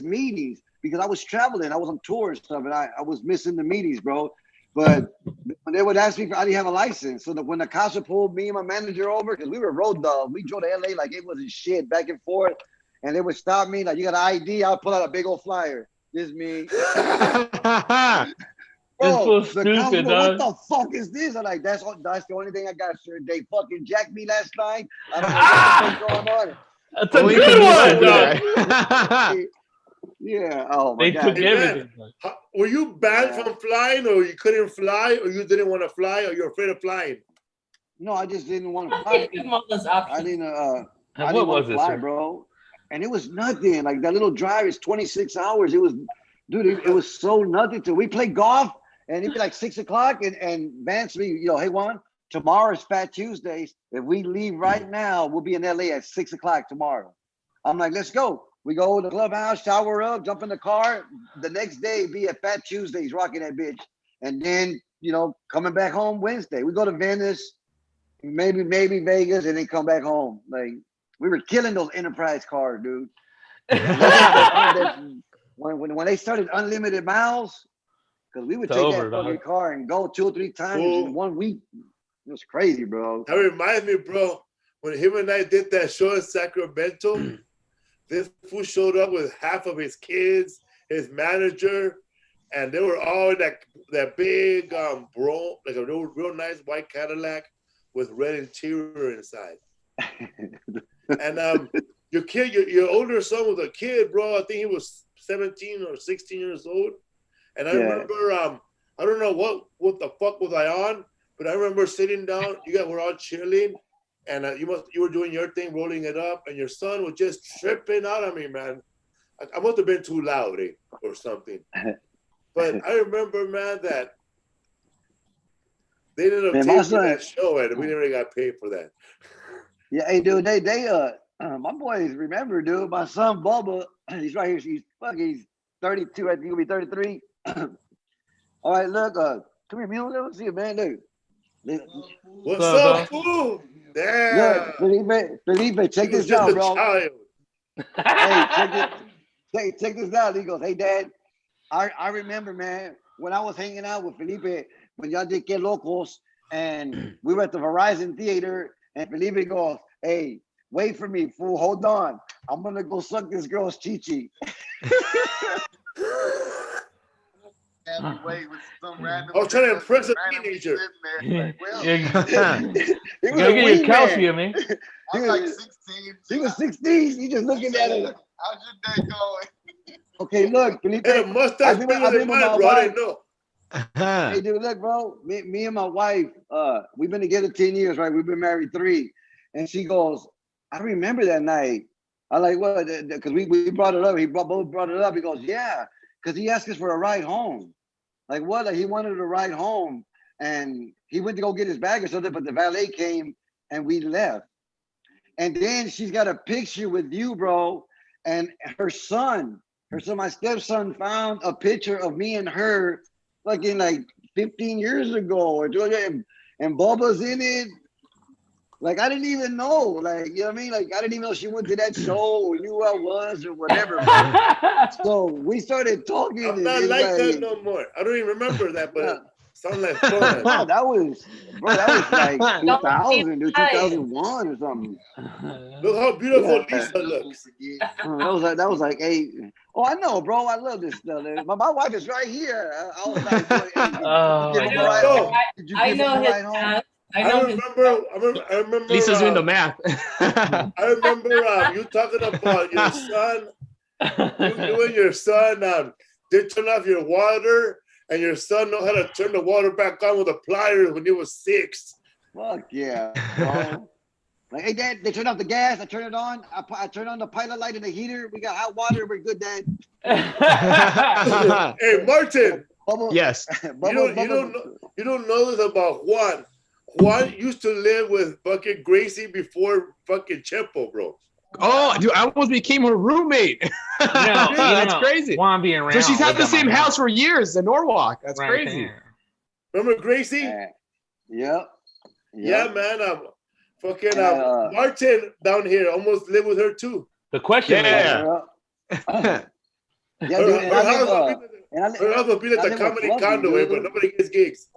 meetings because I was traveling. I was on tour and stuff, and I was missing the meetings, bro. But when they would ask me, I didn't have a license. So when the cops would pull me and my manager over, because we were road dogs, we drove to LA like it wasn't shit, back and forth. And they would stop me, like, you got an ID? I'll pull out a big old flyer. This is me. Bro, it's so stupid, what the fuck is this? I'm like, that's the only thing I got, sir. They fucking jacked me last night. I don't know what's going on. That's a good one, dog. Yeah. Oh my they God. took everything. Were you banned from flying, or you couldn't fly, or you didn't want to fly, or you're afraid of flying? No, I just didn't want to fly. I didn't want to fly, bro. And it was nothing. Like that little drive is 26 hours. It was, dude, it was so nothing to. We played golf. And it'd be like 6 o'clock, and Vance me, you know, hey Juan, tomorrow's Fat Tuesdays. If we leave right now, we'll be in LA at 6 o'clock tomorrow. I'm like, let's go. We go to the clubhouse, shower up, jump in the car. The next day, be at Fat Tuesdays, rocking that bitch. And then, you know, coming back home Wednesday. We go to Venice, maybe Vegas, and then come back home. Like, we were killing those Enterprise cars, dude. when they started unlimited miles, because we would take that fucking car and go 2 or 3 times in 1 week. It was crazy, bro. That reminds me, bro, when him and I did that show in Sacramento, this fool showed up with half of his kids, his manager, and they were all in that big bro, like a real nice white Cadillac with red interior inside. And your older son was a kid, bro. I think he was 17 or 16 years old. And I remember, I don't know what the fuck was I on, but I remember sitting down. You guys were all chilling, and you were doing your thing, rolling it up, and your son was just tripping out on me, man. I must have been too loud or something. But I remember, man, that they ended up taking that show, and we never got paid for that. Yeah, hey, dude, they my boys remember, dude. My son Bubba, he's right here. He's 32. I think he'll be 33. All right, look, come here, man. Let's see it, man. Look. What's up, fool? Yeah. Look, Felipe, check this out, bro. Hey, check this out. He goes, hey, Dad, I remember, man, when I was hanging out with Felipe, when y'all did Que Locos, and we were at the Verizon Theater, and Felipe goes, hey, wait for me, fool. Hold on. I'm going to go suck this girl's chichi. Wait with some random. I was trying to impress a teenager. You gotta get your calcium, man. I'm like 16. He was 16. You just looking at it. How's your day going? Okay, look, Felipe. Hey, mustache bigger than mine, bro. I didn't know. Hey, dude, look, bro. Me and my wife, we've been together 10 years, right? We've been married 3. And she goes, I remember that night. I like, what? Because we brought it up. Both brought it up. He goes, yeah. Because he asked us for a ride home. Like what? Like he wanted a ride home, and he went to go get his bag or something, but the valet came and we left. And then she's got a picture with you, bro, and her son, my stepson, found a picture of me and her fucking like 15 years ago, and Bubba's in it. Like, I didn't even know. Like, you know what I mean? Like, I didn't even know she went to that show or knew who I was or whatever. So we started talking. I'm not like that no more. I don't even remember that, but it sounded like fun. No, that was like 2000, dude, 2001 or something. Look how beautiful Lisa looks. That was like 8. Oh, I know, bro. I love this stuff. My wife is right here. I was like, I know his past. I know. I remember. Lisa's doing the math. I remember you talking about your son. You and your son did turn off your water, and your son know how to turn the water back on with a pliers when he was 6. Fuck yeah, bro. Like, hey, Dad, they turned off the gas. I turn it on. I turn on the pilot light and the heater. We got hot water. We're good, Dad. Hey, Martin. Yes. You don't know this about Juan. Juan used to live with fucking Gracie before fucking Chepo, bro. Oh, dude, I almost became her roommate. That's crazy. Juan being around. So she's had the same house for years in Norwalk. That's right crazy. There. Remember Gracie? Yep. Yeah, man. Martin down here almost lived with her too. The question is, yeah, dude. Her house will be like the comedy condo, but nobody gets gigs.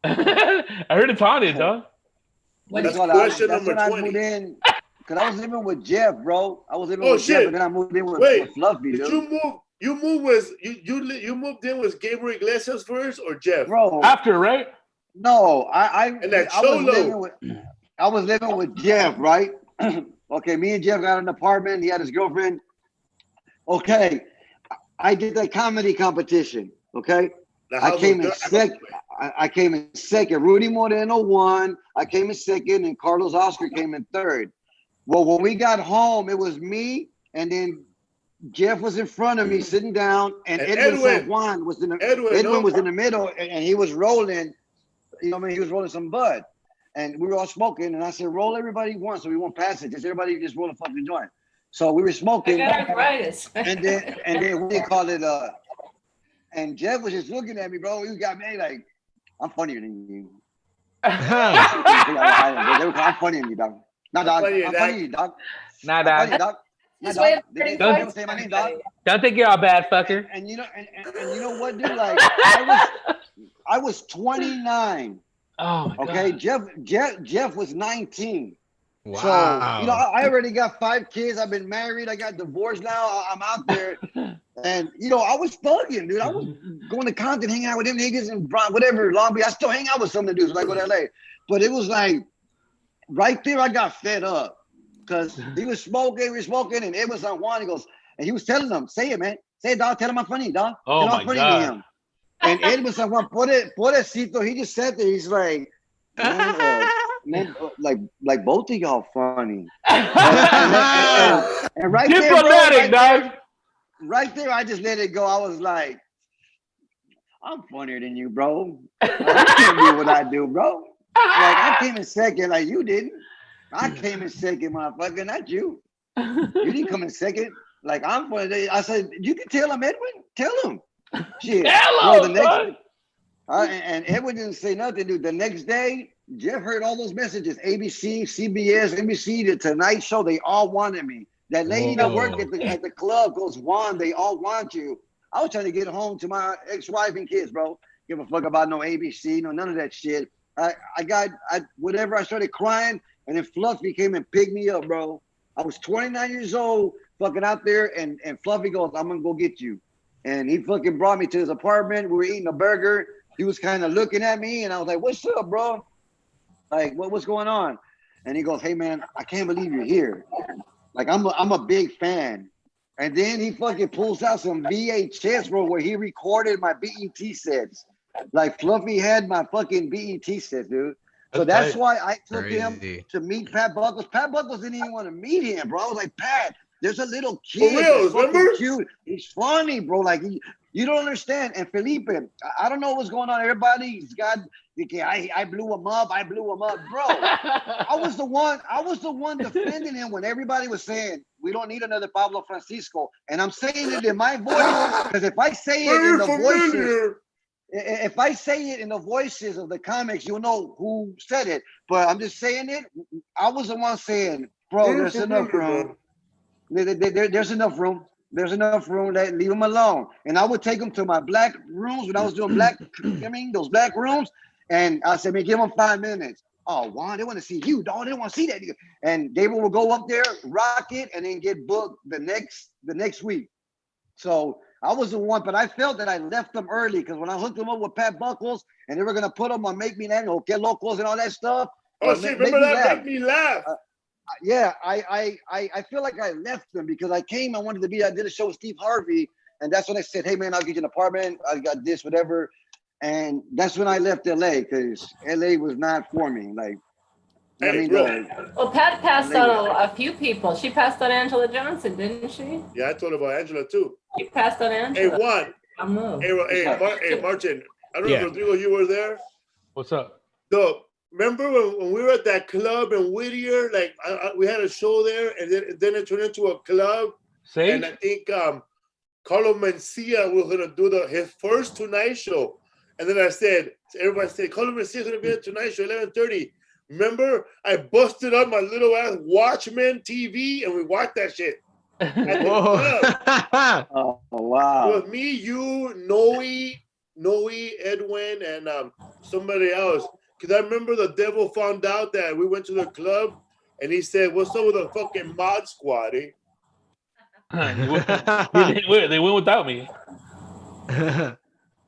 I heard it's haunted, dog. That's question number 20. Because I was living with Jeff, bro. I was living with Jeff, and then I moved in with Fluffy, dude. You moved in with Gabriel Iglesias first or Jeff? Bro. After, right? No, I was living with Jeff, right? Okay, me and Jeff got an apartment. He had his girlfriend. Okay, I did that comedy competition. Okay, I came in second. I came in second. Rudy Moreno won. I came in second, and Carlos Oscar came in third. Well, when we got home, it was me, and then Jeff was in front of me, sitting down, and Edwin Juan was in the Edwin was in the middle, and he was rolling. You know what I mean? He was rolling some bud. And we were all smoking, and I said, roll everybody once so we won't pass it. Just everybody just roll a fucking joint. So we were smoking. I got arthritis. and then we called it and Jeff was just looking at me, bro. He got me like, I'm funnier than you. I'm funnier than you, dog. Nah, dog. I'm funnier than you, dog. Nah, dog. Don't say my name, dog. Don't think you're a bad fucker. And you know, and you know what, dude? Like, I was 29. Oh, my okay, God. Jeff was 19. Wow. So, you know, I already got 5 kids. I've been married. I got divorced now. I'm out there. And, you know, I was thugging, dude. I was going to Compton, hanging out with them niggas and whatever, Long Beach. I still hang out with some of the dudes, like with LA. But it was like, right there, I got fed up. Because he was smoking, and it was on Juan. He goes, and he was telling them, say it, man. Say it, dog. Tell him I'm funny, dog. Oh, my God. And Ed was like, Juan, pobrecito. He just sat there. He's like, man, like both of y'all funny. and right diplomatic, dog. Right there, I just let it go. I was like, I'm funnier than you, bro. I can't do what I do, bro. Like, I came in second, like you didn't. I came in second, motherfucker, not you. You didn't come in second. Like, I'm funny. I said, you can tell him, Edwin. Tell him. Shit. Hello, and Edwin didn't say nothing, dude. The next day, Jeff heard all those messages. ABC, CBS, NBC, The Tonight Show. They all wanted me. That lady that worked at the club goes, Juan, they all want you. I was trying to get home to my ex-wife and kids, bro. Give a fuck about no ABC, no none of that shit. I started crying, and then Fluffy came and picked me up, bro. I was 29 years old, fucking out there, and Fluffy goes, I'm gonna go get you. And he fucking brought me to his apartment. We were eating a burger. He was kind of looking at me, and I was like, what's up, bro? Like, what's going on? And he goes, hey, man, I can't believe you're here. Like, I'm a big fan. And then he fucking pulls out some VHS, bro, where he recorded my BET sets. Like, Fluffy had my fucking BET sets, dude. So that's why I took him to meet Pat Buckles. Pat Buckles didn't even want to meet him, bro. I was like, Pat, there's a little kid. For real, remember? Cute. He's funny, bro. Like, you don't understand. And Felipe, I don't know what's going on. Everybody's got, I blew him up. Bro, I was the one defending him when everybody was saying, we don't need another Pablo Francisco. And I'm saying it in my voice, because if I say it in the voices, if I say it in the voices of the comics, you'll know who said it. But I'm just saying it. I was the one saying, bro, there's enough room. There's enough room. There's enough room. Leave them alone. And I would take them to my black rooms when I was doing those black rooms. And I said, man, give them 5 minutes. Oh, Juan, they want to see you, dog. They don't want to see that. And David will go up there, rock it, and then get booked the next week. So I was the one, but I felt that I left them early, because when I hooked them up with Pat Buckles and they were going to put them on Make Me Land, Okay Locals and all that stuff, Oh shit! Remember that? Make me laugh. Yeah, I feel like I left them because I came. I wanted to be. I did a show with Steve Harvey, and that's when I said, "Hey man, I'll get you an apartment. I got this, whatever." And that's when I left LA because LA was not for me. Like, hey, I mean, well, Pat passed on a few people. She passed on Angela Johnson, didn't she? Yeah, I told her about Angela too. She passed on Angela. Hey, Juan. Hey, Martin. I don't know, Rodrigo, you were there. What's up? So, remember when we were at that club in Whittier? Like, we had a show there, and then it turned into a club. Sage? And I think Carlo Mencia was gonna do his first Tonight Show. And then everybody said, Carlo Mencia is gonna be at Tonight Show 11:30. Remember, I busted up my little ass Watchmen TV, and we watched that shit. At the club. Oh wow! It was me, you, Noe, Edwin, and somebody else. Because I remember the devil found out that we went to the club, and he said, "What's up with the fucking mod squad?" Eh? They went without me.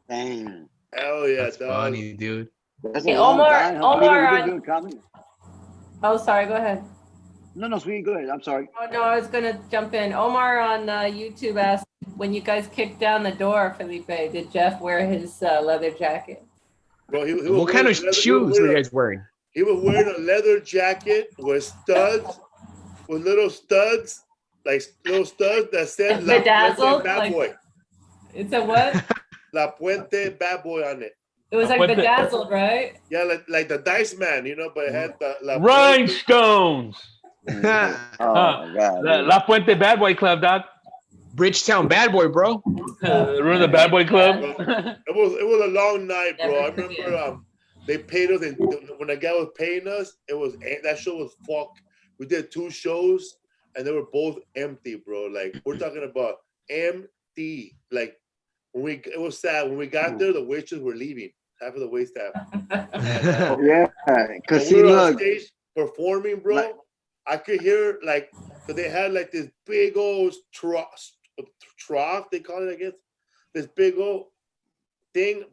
Dang. Hell yeah, that's funny, dude. Hey, Omar. Oh, sorry. Go ahead. No, sweetie, go ahead. I'm sorry. Oh no, I was gonna jump in. Omar on YouTube asked, when you guys kicked down the door, Felipe, did Jeff wear his leather jacket? Bro, what kind of shoes were you guys wearing? He was wearing a leather jacket with studs, with little studs that said La Puente Bad Boy. It's a what? La Puente Bad Boy on it. It was like bedazzled, right? Yeah, like the Dice Man, but it had the La Rhinestones. Oh my God. La Puente Bad Boy Club, dog. Bridgetown Bad Boy, bro. Remember the Bad Boy Club? It was a long night, bro. I remember they paid us, and when the guy was paying us, that show was fucked. We did 2 shows, and they were both empty, bro. Like, we're talking about empty. Like, it was sad. When we got there, the waitresses were leaving. Half of the wait staff. Yeah, because we were on stage performing, bro. Like, I could hear because they had this big old trough, they call it, I guess. This big old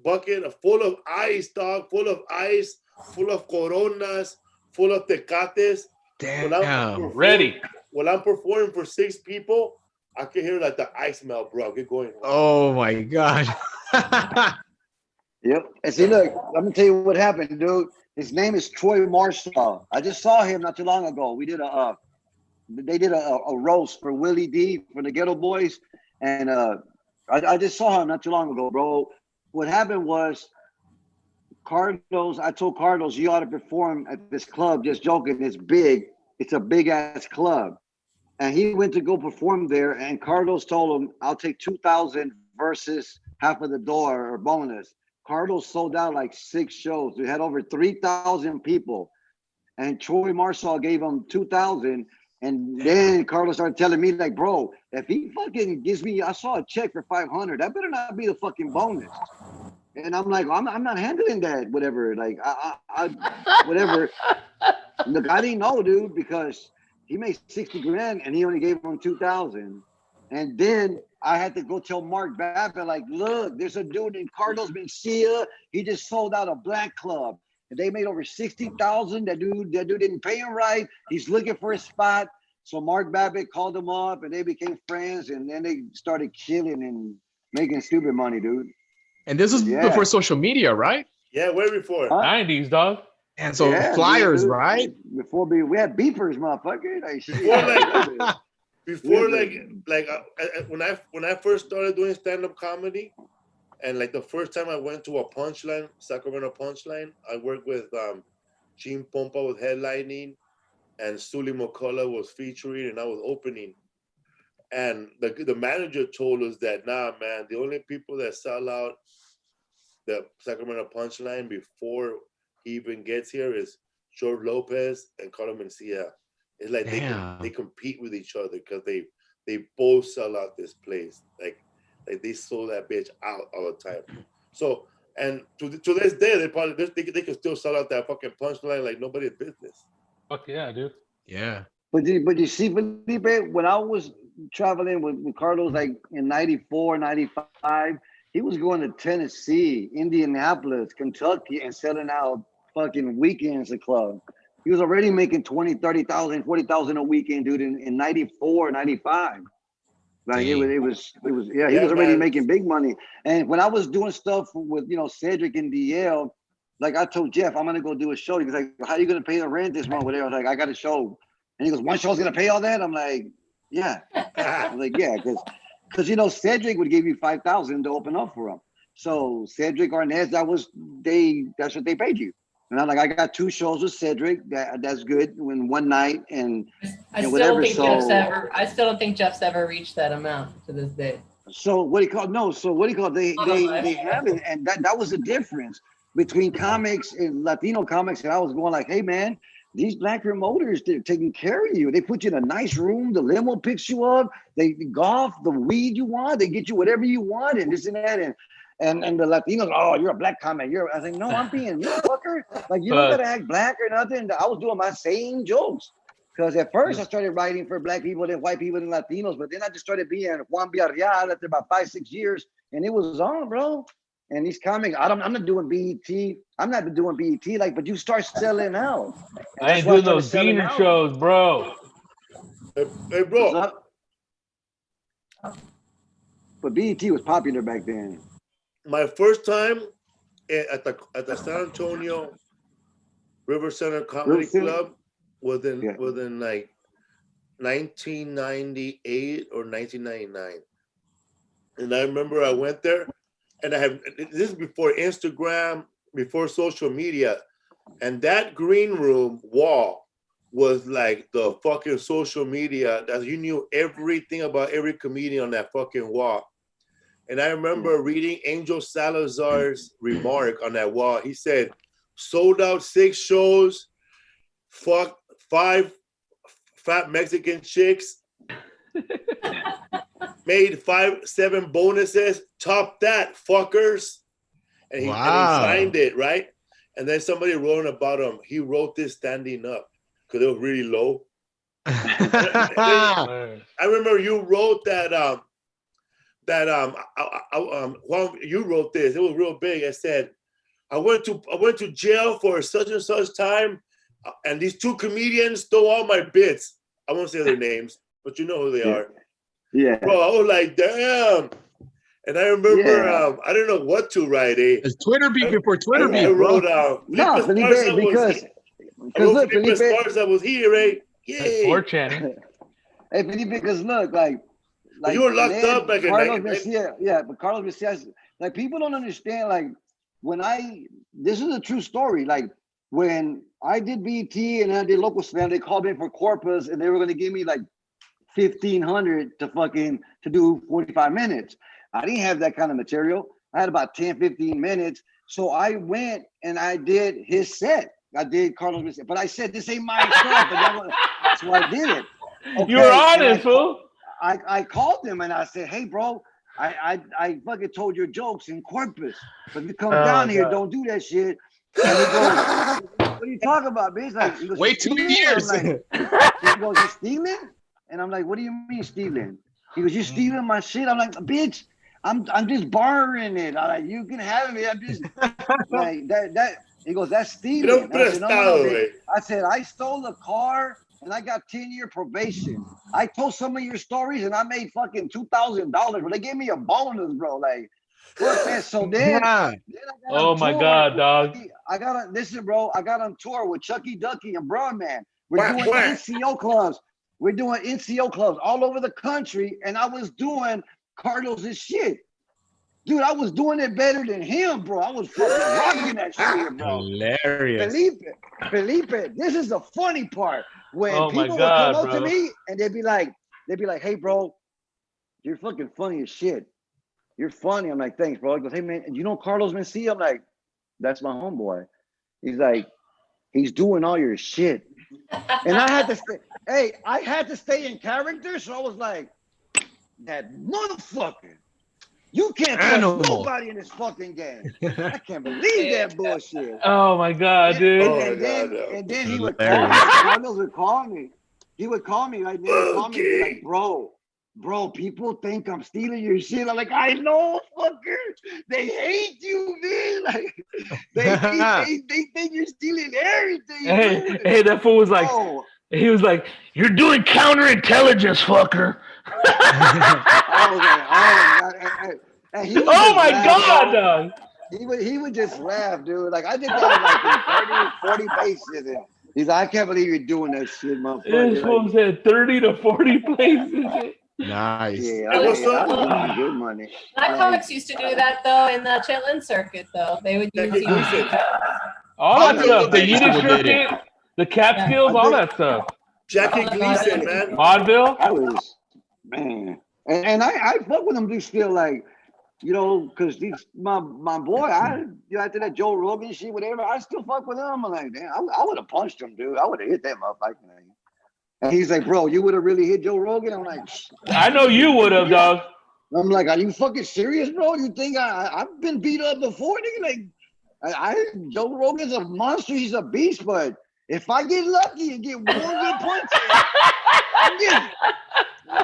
bucket full of ice, dog, full of ice, full of Coronas, full of Tecates. Damn, ready. When I'm performing for 6 people, I could hear the ice melt, bro. Get going. Oh my God. Yep. And see, look, let me tell you what happened, dude. His name is Troy Marshall. I just saw him not too long ago. We did they did a roast for Willie D for the Ghetto Boys, and I just saw him not too long ago, bro. What happened was, Carlos. I told Carlos, you ought to perform at this club. Just joking. It's big. It's a big ass club. And he went to go perform there, and Carlos told him, I'll take 2,000 versus half of the door or bonus. Carlos sold out 6 shows. We had over 3,000 people. And Troy Marshall gave him 2,000. And then Carlos started telling me, bro, if he fucking gives me, I saw a check for 500, that better not be the fucking bonus. And I'm like, I'm not handling that, whatever. Whatever. Look, I didn't know, dude, because he made 60 grand and he only gave him 2,000. And then I had to go tell Mark Babbitt, look, there's a dude named Carlos Mencia. He just sold out a black club. And they made over 60,000. That dude didn't pay him right. He's looking for a spot. So Mark Babbitt called him up and they became friends. And then they started killing and making stupid money, dude. And this was before social media, right? Yeah, way before. 90s, dog. And so flyers, dude, right? Before we had beepers, motherfucker. When I first started doing stand-up comedy, and the first time I went to a punchline, Sacramento Punchline, I worked with Gene Pompa was headlining, and Sully McCullough was featuring, and I was opening. And the manager told us that, nah, man, the only people that sell out the Sacramento Punchline before he even gets here is George Lopez and Carlo Mencia. It's they compete with each other because they both sell out this place. Like they sold that bitch out all the time. So, and to this day, they can still sell out that fucking Punchline like nobody's business. Fuck yeah, dude. Yeah. But you see, Felipe, when I was traveling with Carlos, in 94, 95, he was going to Tennessee, Indianapolis, Kentucky, and selling out fucking weekends at club. He was already making 20, 30,000, 40,000 a weekend, dude, in 94, 95. Like it was yeah, he was already making big money. And when I was doing stuff with Cedric and DL, like I told Jeff, I'm gonna go do a show. He was like, how are you gonna pay the rent this month? Whatever. I was like, I got a show. And he goes, one show's gonna pay all that? I'm like, yeah. I'm like, yeah, because Cedric would give you 5,000 to open up for him. So Cedric Arnaz, that's what they paid you. And I'm like, I got 2 shows with Cedric. That's good. In one night and whatever. I still don't think Jeff's ever reached that amount to this day. So what do you call? No. So what do you call? They haven't, and that was the difference between comics and Latino comics. And I was going like, hey man, these black promoters, they're taking care of you. They put you in a nice room. The limo picks you up. They golf, the weed you want. They get you whatever you want, and this and that. And the Latinos, oh, you're a black comic. I think, no, I'm being you, fucker. Like, you don't gotta act black or nothing. I was doing my same jokes. Because at first I started writing for black people, then white people, and Latinos, but then I just started being Juan Villareal after about 5-6 years, and it was on, bro. And these comics, I'm not doing BET. I'm not doing BET, but you start selling out. I ain't doing those beaner shows, bro. Hey, bro. But BET was popular back then. My first time at the San Antonio River Center Comedy Club was in like 1998 or 1999, and I remember I went there, and this is before Instagram, before social media, and that green room wall was like the fucking social media that you knew everything about every comedian on that fucking wall. And I remember reading Angel Salazar's remark on that wall. He said, sold out 6 shows, fuck 5 fat Mexican chicks, made 5-7 bonuses, top that, fuckers. And he signed it, right? And then somebody wrote about him. He wrote this standing up because it was really low. I remember you wrote that Juan, you wrote this. It was real big. I said, I went to jail for such and such time, and these 2 comedians stole all my bits. I won't say their names, but you know who they are. Yeah. Bro, I was like, damn. And I remember, I don't know what to write. It's Twitter beef before Twitter beef, bro. Felipe, because look, Felipe Esparza was here, right? Yeah. 4chan. Hey, Felipe, because look, like you were locked up back in Carlos Mencia, yeah, but Carlos Mencia, like people don't understand, like this is a true story. Like when I did BT and I did local slam, they called me for Corpus and they were going to give me like $1,500 to do 45 minutes. I didn't have that kind of material. I had about 10, 15 minutes. So I went and I did his set. I did Carlos Mencia, but I said, this ain't my stuff. So I did it. Okay, you were honest, fool. I called him and I said, hey, bro, I fucking told your jokes in Corpus. But if you come down here, don't do that shit. And he goes, what are you talking about, bitch? Like, he goes, wait 2 years. Like, he goes, you stealing? And I'm like, what do you mean stealing? He goes, you stealing my shit? I'm like, bitch, I'm just borrowing it. I'm like, you can have it. I'm just like that. He goes, that's stealing. I said, no, I said, I stole a car. And I got 10-year probation. I told some of your stories and I made fucking $2,000, but they gave me a bonus, bro. Like, fuck that. So then I got oh my God, dog. I got on tour with Chucky Ducky and Broadman. We're doing NCO clubs. We're doing NCO clubs all over the country. And I was doing Carlos's shit. Dude, I was doing it better than him, bro. I was fucking rocking that shit, bro. Hilarious. Felipe, this is the funny part. When people would come up to me and they'd be like, hey, bro, you're fucking funny as shit. You're funny. I'm like, thanks, bro. He goes, hey, man, you know Carlos Mencia? I'm like, that's my homeboy. He's like, he's doing all your shit. And I had to stay in character. So I was like, that motherfucker. You can't trust nobody in this fucking game. I can't believe that bullshit. Oh my God, dude. And then he would call me. Carlos would call me. He would call me right there. He would call me and be like, bro, bro, people think I'm stealing your shit. I'm like, I know, fucker. They hate you, man. Like, they think you're stealing everything, dude. Hey, that fool was like, Bro, he was like, you're doing counterintelligence, fucker. I was like, oh, God. And he would Oh just my laugh, God, bro. dog. He would just laugh, dude. Like, I did that like in 30, 40 bases. And he's like, I can't believe you're doing that shit, motherfucker. This fool Like, said 30 to 40 places. Nice. yeah, Hey, what's I up? was getting some good money. Blackhawks used to do that though in the Chitlin circuit though. They would use Jackie you. Gleason. All I that think stuff. The they Yiddish did it. circuit, the Catskills, I all think- that stuff. Jackie Gleason, man. Vaudeville. I was, man. And I fuck with them dudes still, like, you know, because these my boy, after that Joe Rogan shit, whatever, I still fuck with him. I'm like, damn, I would have punched him, dude. I would have hit that motherfucker. And he's like, bro, you would have really hit Joe Rogan? I'm like, I know you would have, dog. I'm like, are you fucking serious, bro? You think I've been beat up before, nigga? Like, Joe Rogan's a monster. He's a beast, but if I get lucky and get one good punch,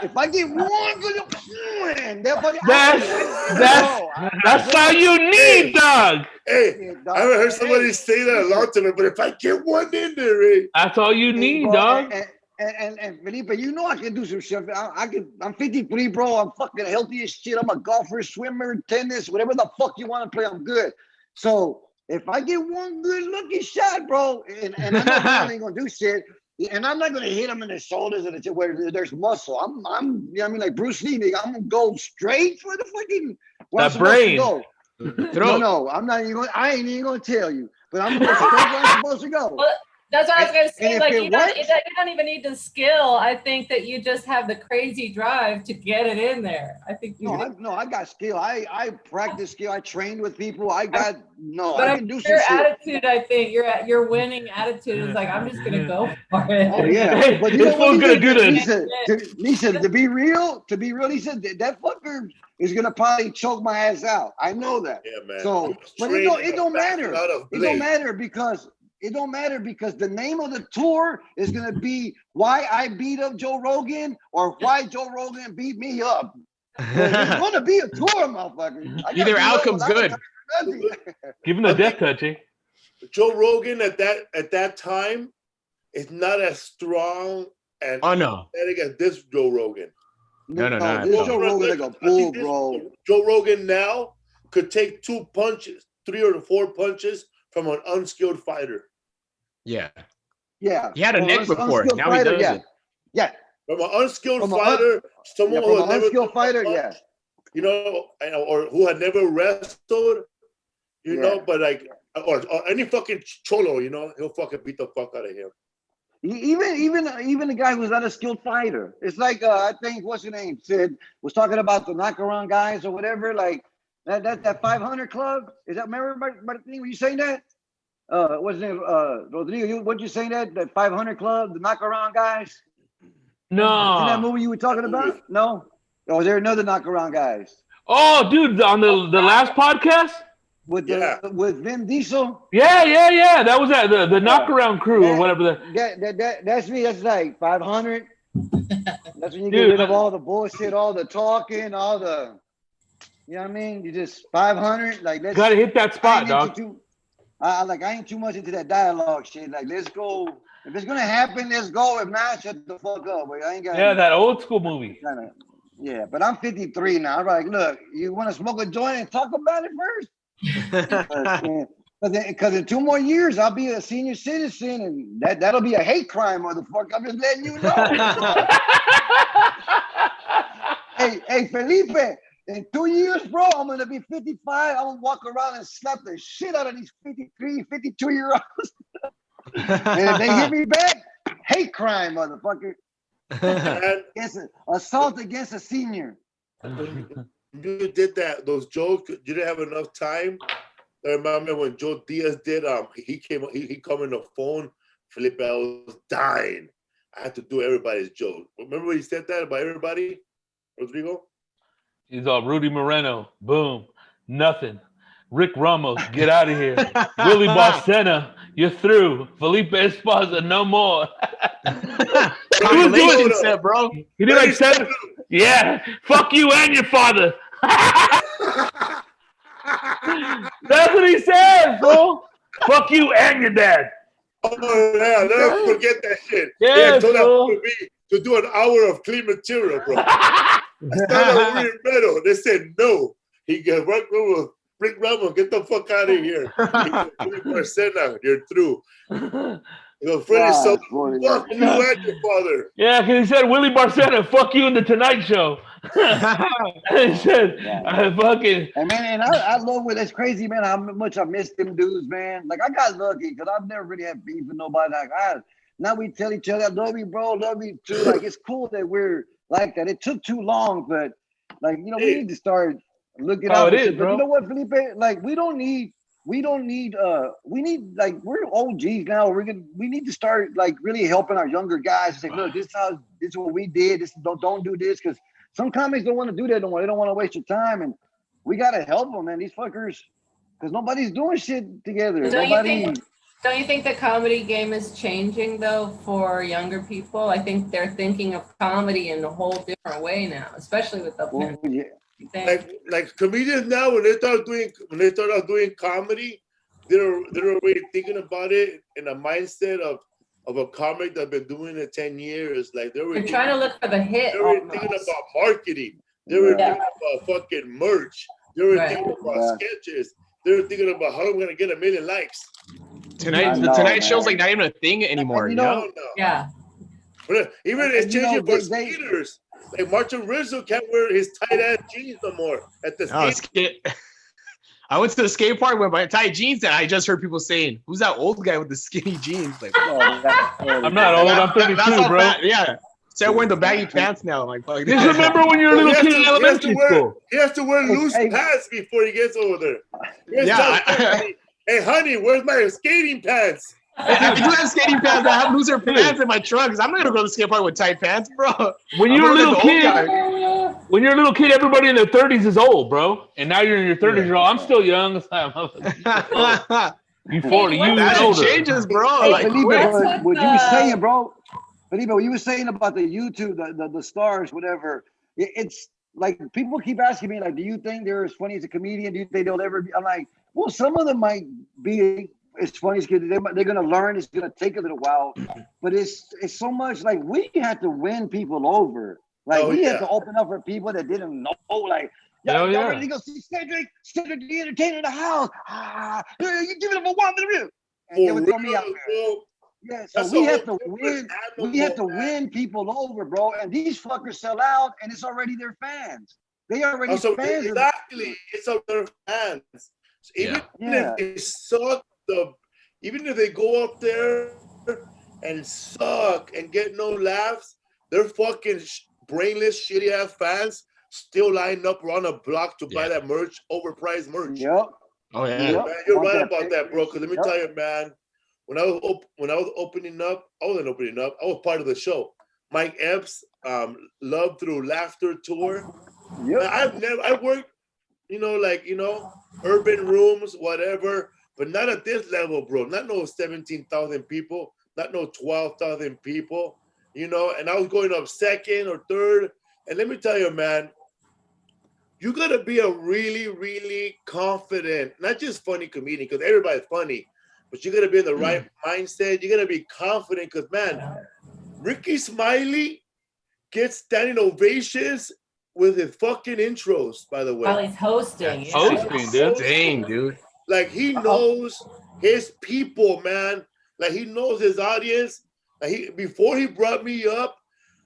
if I get one good, that's all you need, dog. Hey, I haven't heard somebody say that a long time, but if I get one in there, Ray. That's all you need, dog. And Felipe, you know I can do some shit. I'm 53, bro. I'm fucking healthy as shit. I'm a golfer, swimmer, tennis, whatever the fuck you want to play. I'm good. So if I get one good looking shot, bro, and I know Brown ain't gonna do shit, and I'm not gonna hit him in the shoulders and where there's muscle. I'm you know what I mean, like Bruce Lee, nigga, I'm gonna go straight for the fucking that brain. No, I'm not even gonna, I ain't even gonna tell you, but I'm gonna go straight where I'm supposed to go. Well, that's what I was gonna say. Like you don't even need the skill. I think that you just have the crazy drive to get it in there. I think you. I got skill. I practice skill. I trained with people. I can do some your shit. attitude, I think your winning attitude is like, I'm just gonna go for it. Oh yeah, but you know what gonna do this. He said, to be real, he said that fucker is gonna probably choke my ass out. I know that. Yeah, man. So, but it don't matter. It don't matter because the name of the tour is gonna be why I beat up Joe Rogan or why Joe Rogan beat me up. It's gonna be a tour, motherfucker. Either outcome's good. Give him the death touch, eh? Joe Rogan at that time is not as strong and athletic as this Joe Rogan. No. This Joe Rogan like a bull, bro. Joe Rogan now could take 2 punches, 3 or 4 punches from an unskilled fighter. Yeah. Yeah. He had a neck before. Now he doesn't. Yeah. From an unskilled fighter, someone who had never unskilled fighter, yeah. You know, or who had never wrestled, you know, but like, or any fucking cholo, you know, he'll fucking beat the fuck out of him. Even the guy who's not a skilled fighter. It's like I think what's his name was talking about the knockaround guys or whatever. Like that 500 club. Is that remember Martin? Were you saying that? What's his name? Rodrigo, what you saying that 500 club, the knockaround guys? No. Is that movie you were talking about? No. Or was there another knockaround guys? Oh, dude, on the last podcast with Vin Diesel. Yeah. That was the knockaround crew or whatever. That's me. That's like 500. That's when you get rid of all the bullshit, all the talking, all the. You know what I mean? You just 500. Like that's. Gotta hit that spot, dog. I ain't too much into that dialogue shit. Like, let's go. If it's gonna happen, let's go. If not, shut the fuck up. But I ain't got. Yeah, that old school movie. Yeah, but I'm 53 now. I'm like, look, you want to smoke a joint and talk about it first? Because in 2 more years, I'll be a senior citizen, and that'll be a hate crime, motherfucker. I'm just letting you know. Hey, Felipe. In 2 years, bro, I'm going to be 55. I'm going to walk around and slap the shit out of these 53, 52-year-olds. And if they hit me back, hate crime, motherfucker. Assault against a senior. You did those jokes. You didn't have enough time. I remember when Joe Diaz did, he come in the phone. Felipe, I was dying. I had to do everybody's joke. Remember when he said that about everybody, Rodrigo? He's all Rudy Moreno, boom, nothing. Rick Ramos, get out of here. Willie Barcena, you're through. Felipe Esparza, no more. He was doing set, bro. He did like Yeah, fuck you and your father. That's what he says, bro. Fuck you and your dad. Oh yeah, never forget that shit. Yes, He told bro. that me to do an hour of clean material, bro. I started at Weird Metal. They said no. He got work with Rick Ramos. Get the fuck out of here. Barcena, you're through. You know, Freddie so fuck you and your father. Yeah, because he said Willie Barcena, fuck you in the Tonight Show. He said, I fucking. And man, and I love it. It's crazy, man, how much I miss them dudes, man. Like I got lucky because I've never really had beef with nobody. Now we tell each other, I love you, bro, love you too. Like it's cool that we're like that. It took too long, but like we need to start looking out. It is, bro. You know what, Felipe? Like we need like we're OGs now. We need to start like really helping our younger guys. Say, look, this is what we did. This don't do this because some comics don't want to do that no more. They don't want to waste your time, and we gotta help them, man. These fuckers, because nobody's doing shit together. Don't you think the comedy game is changing though for younger people? I think they're thinking of comedy in a whole different way now, especially with the pandemic. Like comedians now, when they start out doing comedy, they're already thinking about it in a mindset of a comic that's been doing it 10 years. Like they're trying to look for the hit. They were thinking about marketing. They were thinking about fucking merch. They were thinking about sketches. They were thinking about how I'm gonna get 1 million likes. Tonight Show's like not even a thing anymore. No. Yeah. But even it's changing for skaters. Like Martin Rizzo can't wear his tight ass jeans no more at the skate. I went to the skate park with my tight jeans, and I just heard people saying, "Who's that old guy with the skinny jeans?" Like, I'm not old. I'm 32, bro. Yeah. So wearing the baggy pants now. Like, just remember when you were a little kid in elementary school. He has to wear loose pants before he gets over there. Hey, honey, where's my skating pants? I do have skating pants. I have looser pants in my trunk because I'm not gonna go to the skate park with tight pants, bro. When you're a little kid, everybody in their 30s is old, bro. And now you're in your 30s. You're all, I'm still young. You 40. You older. Changes, bro. Hey, like, Felipe, what you were saying, bro. Felipe, what you were saying about the YouTube, the stars, whatever. It's like people keep asking me, like, do you think they're as funny as a comedian? Do you think they'll ever be? I'm like, well, some of them might be as funny as they're going to learn. It's going to take a little while, but it's so much like we had to win people over. Like we had to open up for people that didn't know. Like, y'all ready to go see Cedric the Entertainer in the house? You give it up a one minute. And they would throw me out there. Yeah, so we have to win. We have to win people over, bro. And these fuckers sell out, and it's already their fans. They already fans. Exactly, it's of their fans. Even if they suck, even if they go up there and suck and get no laughs, they're fucking brainless, shitty ass fans still line up around a block to buy that merch, overpriced merch. Yep. Oh yeah. Man, you're right about that, bro. Because let me tell you, man. When I was opening up, I wasn't opening up. I was part of the show. Mike Epps, Love Through Laughter tour. Yep. I worked, urban rooms, whatever, but not at this level, bro. Not no 17,000 people, not no 12,000 people, and I was going up second or third. And let me tell you, man, you gotta be a really, really confident, not just funny comedian, because everybody's funny, but you gotta be in the right mindset. You gotta be confident, because man, Ricky Smiley gets standing ovations with his fucking intros, by the way. While he's hosting. Hosting, dude. Dang, dude. Like, he knows his people, man. Like, he knows his audience. Like, before he brought me up,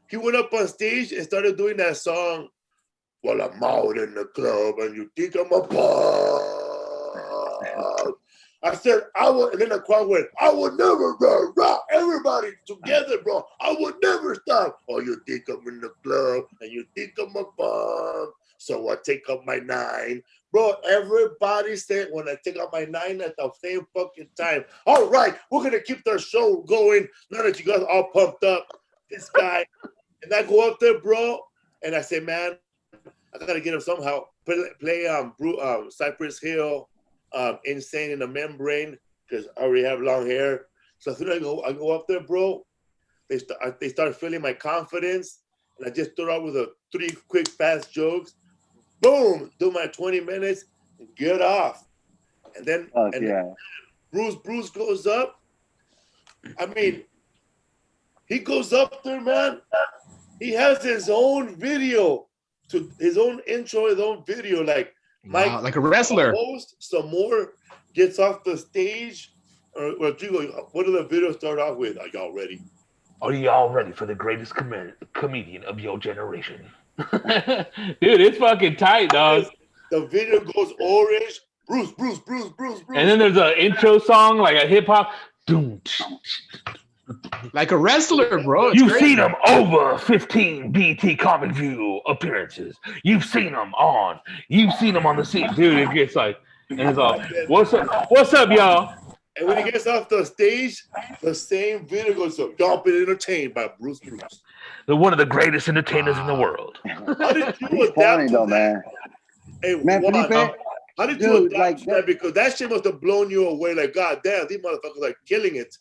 he went up on stage and started doing that song, "Well, I'm out in the club and you think I'm a bum." I said, and then the crowd went, "I would never rock everybody together, bro. I would never stop. Oh, you think I'm in the club and you think I'm a bum. So I take up my 9. Bro, everybody said when I take out my 9 at the same fucking time. All right, we're going to keep their show going now that you guys are all pumped up. This guy. And I go up there, bro, and I say, man, I got to get him somehow. Play Cypress Hill, Insane in the Membrane, because I already have long hair. So as soon as I go up there, bro, they start feeling my confidence. and I just start out with 3 quick, fast jokes. Boom, do my 20 minutes, and get off. And then, then Bruce goes up. I mean, he goes up there, man. He has his own video, to his own intro, his own video. Like Mike, wow, like a wrestler. Host some more gets off the stage. Or what do the videos start off with? Are y'all ready? Are y'all ready for the greatest comedian of your generation? Dude, it's fucking tight, dog. The video goes orange. Bruce. And then there's an intro song, like a hip hop. Like a wrestler, bro. It's You've crazy. seen him over 15 BT Comic View appearances. You've seen him on the scene. Dude, it gets like, and it's all, what's up, y'all? And when he gets off the stage, the same video goes up. Y'all been entertained by Bruce. The one of the greatest entertainers in the world. How did you adapt to that? Man. Hey, Man, Juan, Felipe, how did you adapt like to that? Because that shit must have blown you away. Like, God damn, these motherfuckers are killing it.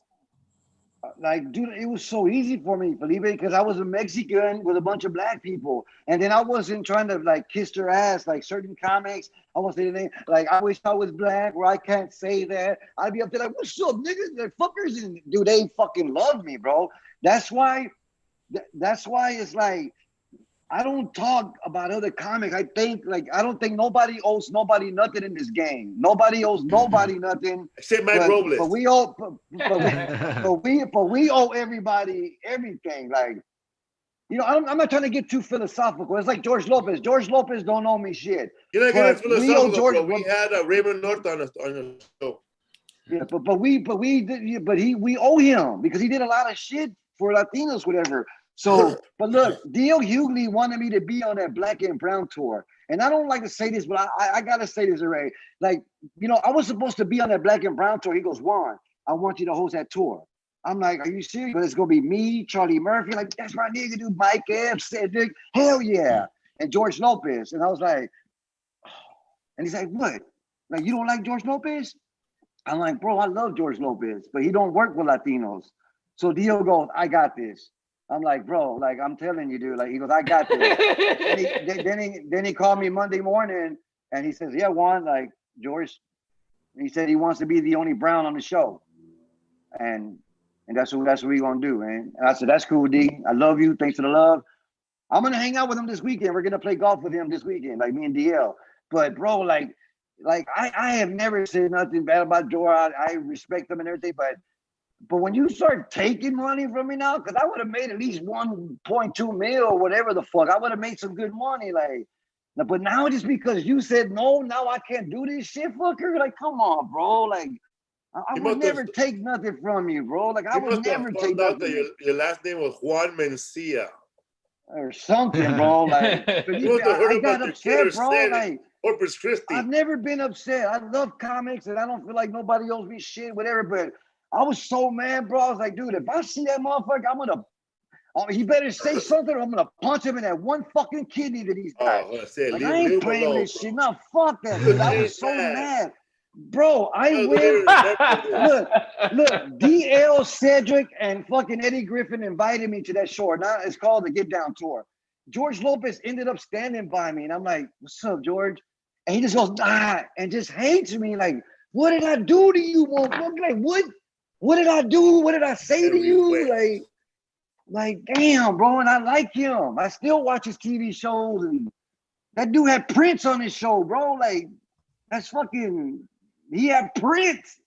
Like, dude, it was so easy for me, Felipe, because I was a Mexican with a bunch of black people. And then I wasn't trying to, like, kiss their ass, like certain comics. I won't say the name. Like, I wish I was black, or I can't say that. I'd be up there like, what's up, niggas? They're fuckers. And, dude, they fucking love me, bro. That's why it's like, I don't talk about other comics. I don't think nobody owes nobody nothing in this game. Nobody owes nobody nothing. Except Mike Robles. But we owe everybody everything. Like, you know, I'm not trying to get too philosophical. It's like George Lopez. George Lopez don't owe me shit. You're not getting philosophical, bro. We had Raymond North on the show. Yeah, but we owe him because he did a lot of shit for Latinos, whatever. So, but look, D.L. Hughley wanted me to be on that Black and Brown tour. And I don't like to say this, but I got to say this already. Like, you know, I was supposed to be on that Black and Brown tour. He goes, Juan, I want you to host that tour. I'm like, are you serious? But it's going to be me, Charlie Murphy. Like, that's my nigga, dude. Mike Epps, Cedric. Hell yeah. And George Lopez. And I was like, oh. And he's like, what? Like, you don't like George Lopez? I'm like, bro, I love George Lopez, but he don't work with Latinos. So D.O. goes, I got this. I'm like, bro, like, I'm telling you, dude. Like, he goes, I got this. then he called me Monday morning, and he says, yeah, Juan, like, George, he said he wants to be the only Brown on the show. And that's what we're going to do, man. And I said, that's cool, D. I love you. Thanks for the love. I'm going to hang out with him this weekend. We're going to play golf with him this weekend, like me and DL. But, bro, like I have never said nothing bad about George. I respect him and everything, but when you start taking money from me now, because I would have made at least 1.2 mil or whatever the fuck, I would have made some good money. Like, but now just because you said no, now I can't do this shit, fucker. Like, come on, bro. Like, I would never take nothing from you, bro. Like, I would never take nothing. Your last name was Juan Mencia or something, bro. Like, I got upset, bro. Like, Corpus Christi. I've never been upset. I love comics, and I don't feel like nobody owes me shit, whatever. But I was so mad, bro. I was like, dude, if I see that motherfucker, I'm gonna. He better say something, or I'm gonna punch him in that one fucking kidney that he's got. Like, I ain't playing with this shit. No, fuck that, dude. I was so mad, bro. I went. Look. DL, Cedric, and fucking Eddie Griffin invited me to that show. Now it's called the Get Down Tour. George Lopez ended up standing by me, and I'm like, "What's up, George?" And he just goes, and just hates me. Like, what did I do to you, motherfucker? Like, what? What did I do? What did I say to you? Like, damn, bro. And I like him. I still watch his TV shows. And that dude had Prince on his show, bro. Like, that's fucking, he had Prince.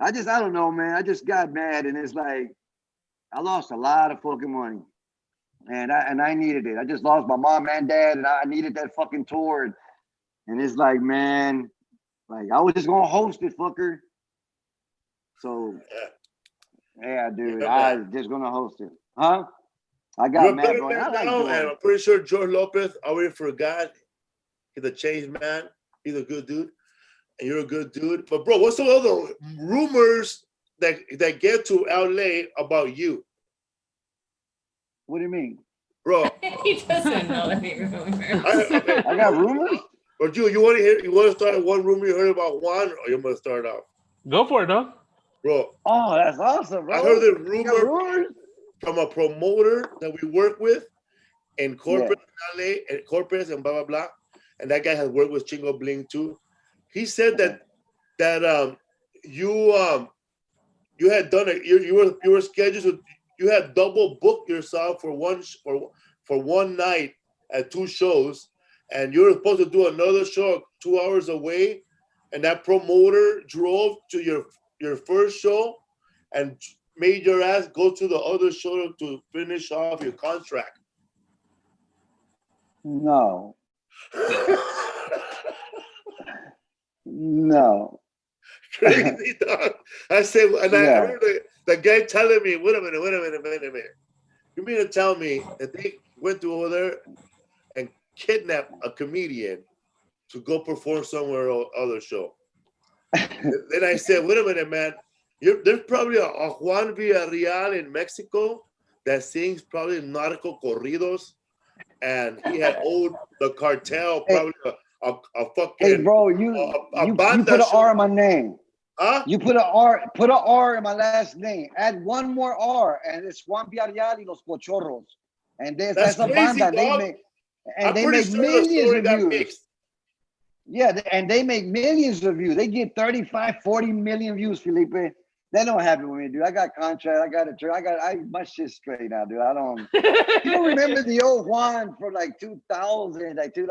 I don't know, man. I just got mad. And it's like, I lost a lot of fucking money. And I needed it. I just lost my mom and dad. And I needed that fucking tour. And it's like, man, like, I was just going to host it, fucker. So, yeah, dude, I was just gonna host it, huh? I got mad, bro. And I'm pretty sure George Lopez already forgot. He's a changed man. He's a good dude, and you're a good dude. But bro, what's some other rumors that get to LA about you? What do you mean, bro? He doesn't know any rumors. I got rumors. Or you want to hear? You want to start one rumor you heard about Juan, or you want to start off? Go for it, dog. Bro. Oh, that's awesome, bro. I heard the rumor from a promoter that we work with in corporate LA and corporates and blah blah blah. And that guy has worked with Chingo Bling too. He said that you had done it. You were scheduled to, you had double booked yourself for one night at 2 shows, and you were supposed to do another show 2 hours away, and that promoter drove to your first show and made your ass go to the other show to finish off your contract. No. No. Crazy, dog. I said, and I remember the guy telling me, wait a minute. You mean to tell me that they went to over there and kidnapped a comedian to go perform somewhere other show? Then I said, wait a minute, man. There's probably a Juan Villareal in Mexico that sings probably nautical corridos, and he had owed the cartel probably a fucking. Hey, bro, you put an R in my name. Huh? You put an R in my last name. Add one more R, and it's Juan Villareal y los Pochorros. And that's a crazy, banda. dog. They make millions of views. Mixed. Yeah, and they make millions of views. They get 35, 40 million views, Felipe. That don't happen with me, dude. I got contract. My shit's straight now, dude. You don't remember the old Juan from like 2000, that, you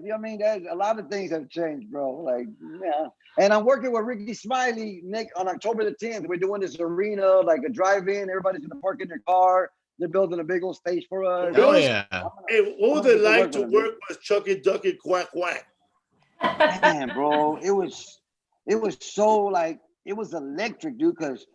know what I mean? A lot of things have changed, bro. Like, yeah. And I'm working with Ricky Smiley, Nick, on October the 10th. We're doing this arena, like a drive-in. Everybody's gonna park in their car. They're building a big old stage for us. Oh yeah. Hey, what was it like to work with Chucky Ducky Quack Quack? Man, bro, it was so like, it was electric, dude, because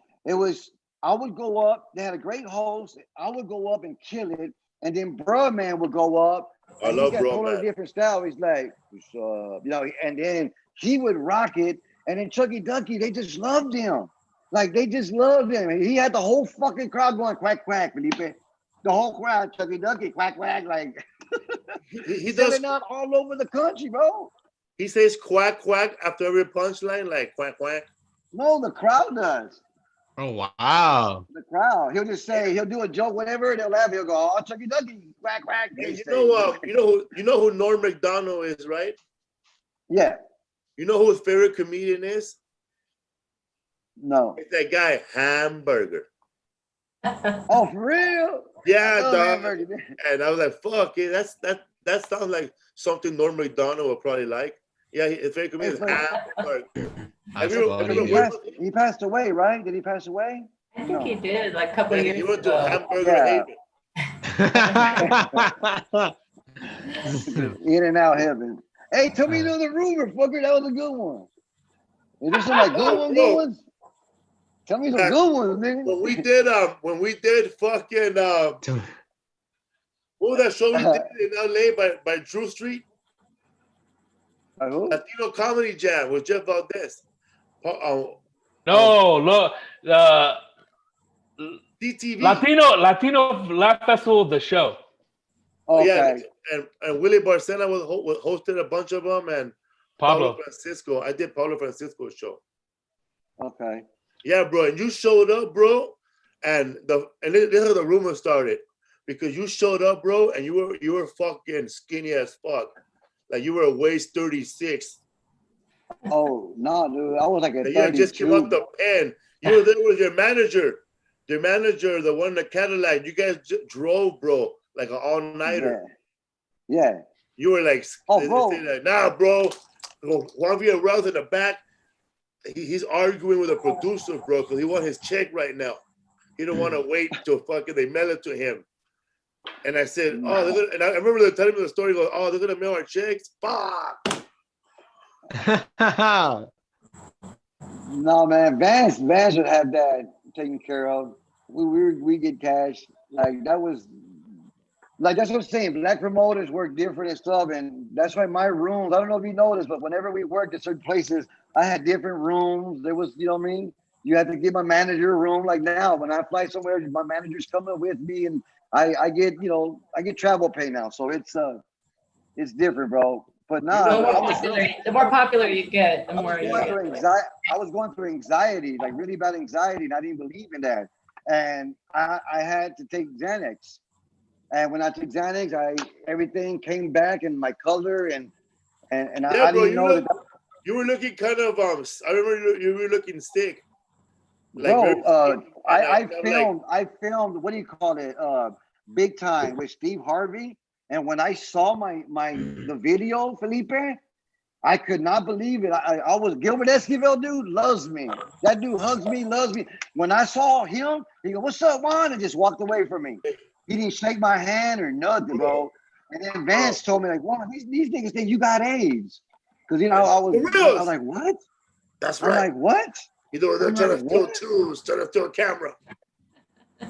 I would go up, they had a great host, I would go up and kill it, and then Bruh Man would go up, and he's got totally different style. He's like, what's up? You know, and then he would rock it, and then Chucky Ducky, they just loved him. Like, they just loved him. And he had the whole fucking crowd going quack, quack, Felipe. The whole crowd, Chucky Ducky, quack, quack, like, he does it out all over the country, bro. He says quack, quack after every punchline, like quack, quack. No, the crowd does. Oh wow. The crowd. He'll just say, he'll do a joke, whatever, they'll laugh. He'll go, oh, Chucky Ducky, quack, quack. Hey, you know who Norm Macdonald is, right? Yeah. You know who his favorite comedian is? No. It's that guy, Hamburger. Oh, for real? Yeah, dog. And I was like, fuck it. That sounds like something Norm Macdonald would probably like. Yeah, his favorite comedian is Hamburger. He passed away, right? Did he pass away? I think he did, like a couple of years ago. He went to Hamburger Haven. In and out heaven. Hey, tell me another rumor, fucker. That was a good one. Is there some like good ones? Tell me some good ones, nigga. When we did fucking what was that show we did in LA by Drew Street? Latino Comedy Jam with Jeff Valdez. DTV. Latino Laugh Festival, the show. Okay. Yeah, and Willie Barcena hosted a bunch of them, and Paulo Francisco. I did Paulo Francisco's show. Okay. Yeah, bro, and you showed up, bro, and this is how the rumor started, because you showed up, bro, and you were fucking skinny as fuck, like you were a waist 36. Oh no, dude, I was like a 32. You just came out the pen. You were there with your manager, the one in the Cadillac. You guys drove, bro, like an all-nighter. Yeah. You were like, bro. Like, nah, bro. Juan Villareal's in the back. He's arguing with a producer, bro, because he wants his check right now. He don't want to wait till fucking they mail it to him. And I said, and I remember they telling me the story. Goes, they're gonna mail our checks. Fuck. No, man, Vance would have that taken care of. We get cash. Like that was. Like that's what I'm saying. Black promoters work different and stuff, and that's why my rooms. I don't know if you noticed, but whenever we worked at certain places, I had different rooms. There was, you know what I mean. You had to give my manager a room. Like now, when I fly somewhere, my manager's coming with me, and I get, I get travel pay now. So it's different, bro. But the more popular you get, the more you get. I was going through anxiety, like really bad anxiety, and I didn't believe in that. and I had to take Xanax. And when I took Xanax, everything came back in my color, and Yeah, I bro, didn't know that. you were looking kind of I remember you were looking sick. Like Bro, very sick, and I felt filmed what do you call it? Big Time with Steve Harvey. And when I saw the video, Felipe, I could not believe it. I was Gilbert Esquivel, dude, loves me. That dude hugs me, loves me. When I saw him, he go, "What's up, Juan?" And just walked away from me. He didn't shake my hand or nothing, bro. And then Vance told me, like, "Juan, these niggas think you got AIDS." Because I was like, "What?" That's I'm right. like, "What?" You know, they're trying to steal tools, trying to steal a camera.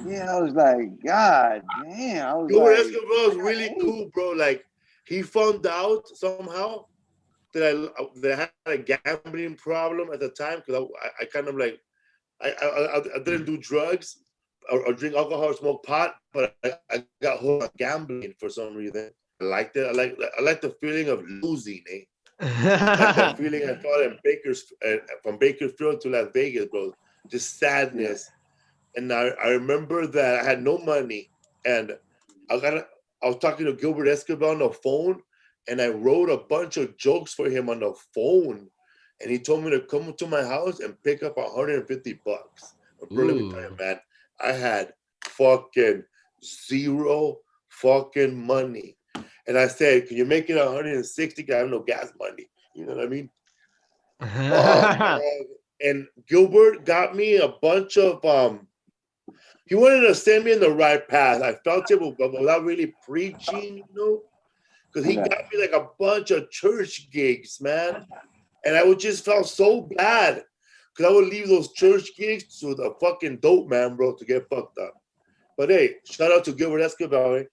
Yeah, I was like, God damn. I was Gilbert like, Escobar was really cool, bro. Like he found out somehow that I had a gambling problem at the time because I kind of like I didn't do drugs or drink alcohol or smoke pot, but I got hooked on gambling for some reason. I liked it. I like the feeling of losing, eh? Like that feeling I felt in from Bakersfield to Las Vegas, bro. Just sadness. And I remember that I had no money, and I was talking to Gilbert Escobar on the phone, and I wrote a bunch of jokes for him on the phone, and he told me to come to my house and pick up $150. Bro, let me tell you, man, I had fucking zero fucking money. And I said, "Can you make it 160? I have no gas money." You know what I mean? And Gilbert got me a bunch of he wanted to send me in the right path. I felt it, but without really preaching, you know, because he got me like a bunch of church gigs, man. And I would just felt so bad because I would leave those church gigs to the fucking dope man, bro, to get fucked up. But hey, shout out to Gilbert Escobar. Eh?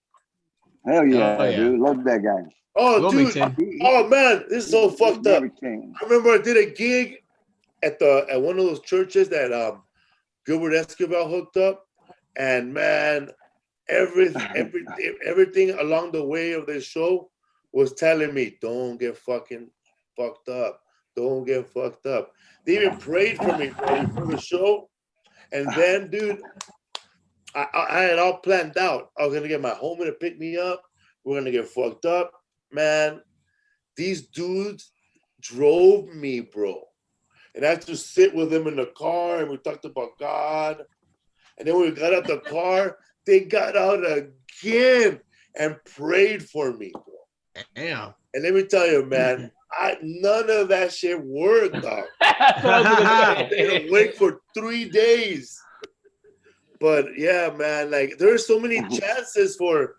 Hell yeah, dude. Love that guy. Oh, dude. Oh, man. This is so fucked up. I remember I did a gig at one of those churches that Gilbert Escobar hooked up. And, man, everything along the way of this show was telling me, don't get fucking fucked up. Don't get fucked up. They even prayed for me, bro, before the show. And then, dude, I had all planned out. I was going to get my homie to pick me up. We're going to get fucked up. Man, these dudes drove me, bro. And I had to sit with them in the car, and we talked about God. And then when we got out the car, they got out again and prayed for me, bro. Damn. And let me tell you, man, none of that shit worked, dog. I had to wait for 3 days. But yeah, man, like there's so many chances for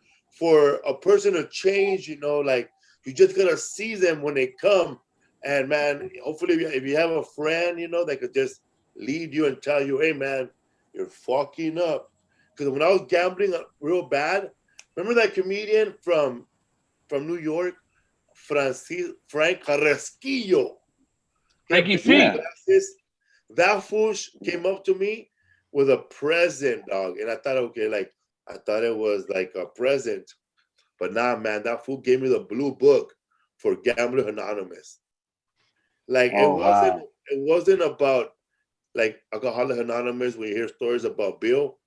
a person to change, you know, like you just gotta see them when they come. And man, hopefully if you have a friend, you know, that could just lead you and tell you, hey man, you're fucking up. Because when I was gambling real bad, remember that comedian from New York, Frank Carrasquillo? Frankie C. That fool came up to me with a present, dog. And I thought, I thought it was like a present. But nah, man, that fool gave me the blue book for Gambling Anonymous. Like it wasn't about like Alcoholics Anonymous when you hear stories about Bill.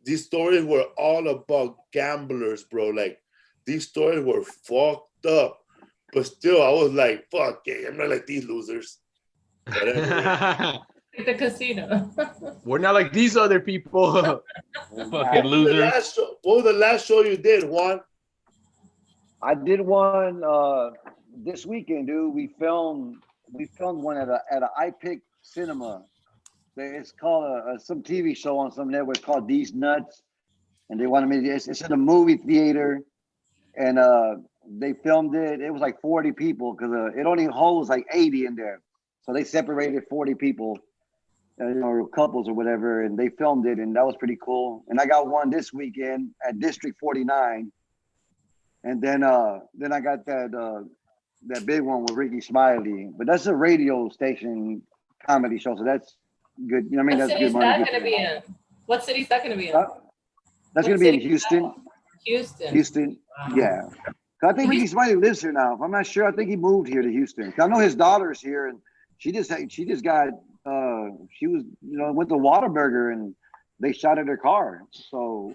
These stories were all about gamblers, bro. Like these stories were fucked up. But still, I was like, fuck yeah, I'm not like these losers. But anyway. The casino. We're not like these other people. Fucking losers. What was the last show you did, Juan? I did one this weekend, dude. We filmed one at a iPic Cinema. It's called some TV show on some network called These Nuts, and they wanted me to. It's in a movie theater, and they filmed it. It was like 40 people because it only holds like 80 in there, so they separated 40 people, you know, couples or whatever, and they filmed it, and that was pretty cool. And I got one this weekend at District 49, and then I got that big one with Ricky Smiley, but that's a radio station comedy show, so that's good. You know what I mean? What that's city's good that money. going to be in? What city's that going to be in? That's going to be in Houston. Houston. Wow. Yeah. I think Ricky Smiley lives here now. If I'm not sure, I think he moved here to Houston. I know his daughter's here, and she just got she was, you know, went to Whataburger, and they shot at her car. So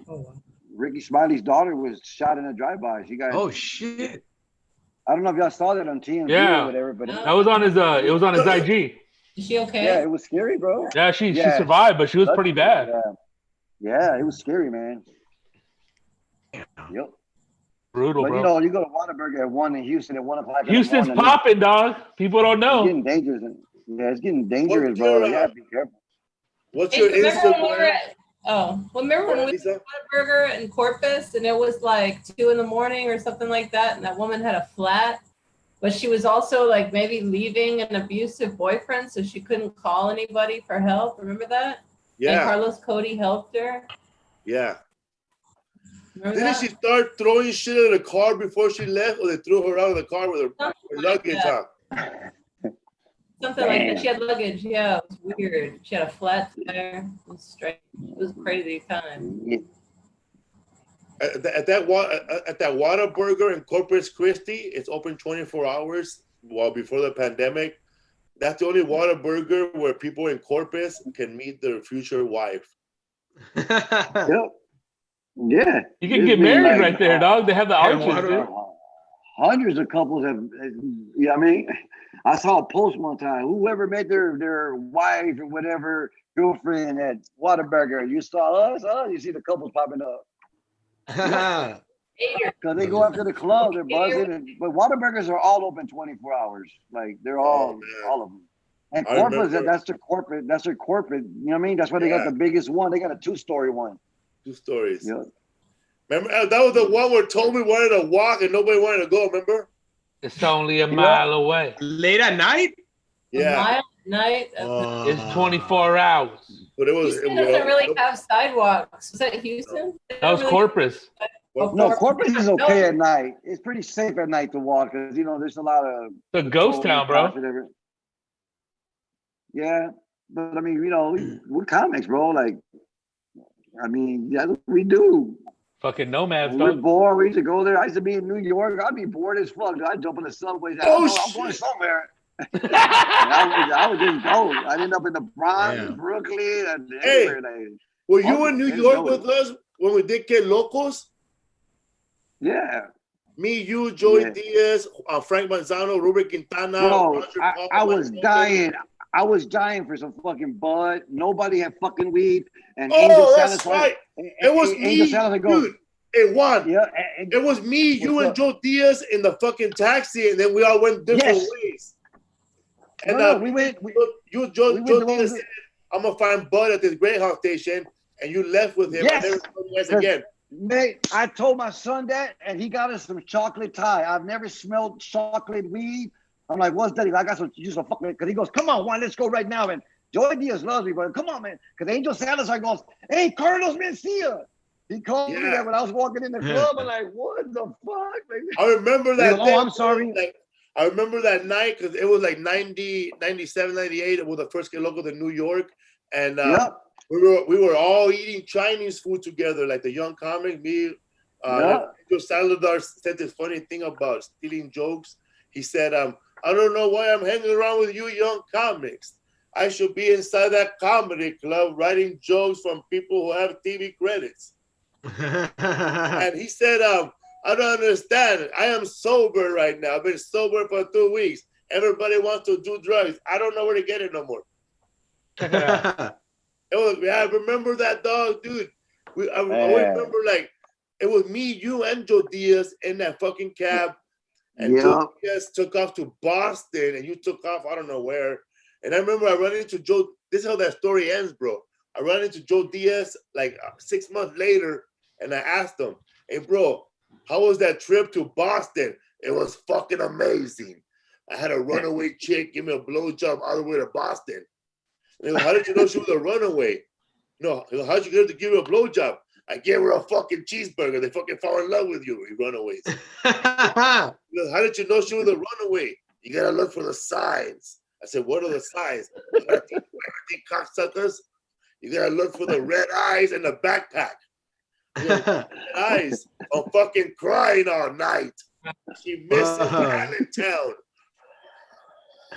Ricky Smiley's daughter was shot in a drive-by. She got. Oh shit! I don't know if y'all saw that on TMZ or whatever, but that was on his. It was on his IG. Is she okay? Yeah, it was scary, bro. Yeah, she survived, but she was pretty bad. Yeah, it was scary, man. Yep. Brutal, but bro. You know, you go to Whataburger at 1 in Houston at 1 o'clock. Houston's popping, dog. People don't know. It's getting dangerous. It's getting dangerous, bro. Like, you gotta be careful. What's your Instagram? Remember when we went to Whataburger in Corpus and it was like 2 a.m. or something like that, and that woman had a flat, but she was also like maybe leaving an abusive boyfriend, so she couldn't call anybody for help. Remember that? Yeah. And Carlos Cody helped her. Yeah. Remember Didn't she start throwing shit in the car before she left, or they threw her out of the car with her luggage on? Something like that. She had luggage. Yeah, it was weird. She had a flat tire. It was strange. It was a crazy time. At that Whataburger in Corpus Christi, it's open 24 hours. Well, before the pandemic, that's the only Whataburger where people in Corpus can meet their future wife. Yep. Yeah. You can get married right there, dog. They have the arches. Hundreds of couples have, you know what I mean? I saw a post one time. Whoever met their wife or whatever, girlfriend at Whataburger, you saw us? You see the couples popping up. Because they go after the club, they're buzzing. But Whataburgers are all open 24 hours. Like, they're all of them. And corporate, that's their corporate, you know what I mean? That's why they got the biggest one. They got a 2-story one. 2 stories. Yeah. Remember, that was the one where Toby wanted to walk and nobody wanted to go, remember? It's only a mile away. Late at night? Yeah. A mile at night? It's 24 hours. But Houston doesn't really have sidewalks. Was that Houston? That was Corpus. No, Corpus is okay at night. It's pretty safe at night to walk because, you know, there's a lot of... It's a ghost town, bro. Yeah. But, I mean, you know, we're comics, bro. Like, I mean, that's what we do. Fucking nomads, we're bored. We used to go there. I used to be in New York. I'd be bored as fuck. I'd jump in the subway. I'm going somewhere. I would just go. I'd end up in the Bronx, Brooklyn, and everywhere. Were you in New York with us when we did Get Locos? Yeah. Me, you, Joey Diaz, Frank Manzano, Ruben Quintana. Bro, I was dying. I was dying for some fucking bud. Nobody had fucking weed. And Angel that's right. It was me, dude. Hey, Juan. Yeah, it was me, you, and Joe Diaz in the fucking taxi, and then we all went different ways. And Joe Diaz said, "I'm gonna find Bud at this Greyhound station," and you left with him. Yes. And never told us again. Mate, I told my son that, and he got us some chocolate tie. I've never smelled chocolate weed. I'm like, what's that? I got some juice of fucking, because he goes, come on, Juan, let's go right now. And Joey Diaz loves me, but come on, man. Because Angel Salazar goes, hey, Carlos Mencia. He called me that when I was walking in the club. I'm like, what the fuck? I remember that. Oh, I'm sorry. Like, I remember that night because it was like 90, 97, 98. It was the first Get Loco to New York. And we were all eating Chinese food together, like the young comic. Me, Angel Salazar said this funny thing about stealing jokes. He said, I don't know why I'm hanging around with you young comics. I should be inside that comedy club writing jokes from people who have TV credits. And he said, I don't understand. I am sober right now. I've been sober for 2 weeks. Everybody wants to do drugs. I don't know where to get it no more. I remember that, dog, dude. I remember, like, it was me, you, and Joe Diaz in that fucking cab. And Joe Diaz took off to Boston, and you took off, I don't know where. And I remember I run into Joe. This is how that story ends, bro. I run into Joe Diaz like 6 months later, and I asked him, hey, bro, how was that trip to Boston? It was fucking amazing. I had a runaway chick give me a blowjob all the way to Boston. And he goes, how did you know she was a runaway? No, he goes, how'd you get her to give you a blowjob? I gave her a fucking cheeseburger. They fucking fell in love with you runaways. How did you know she was a runaway? You gotta look for the signs. I said, what are the signs? You gotta think cocksuckers. You gotta look for the red eyes and the backpack. Red eyes. I'm fucking crying all night. She misses Allentown.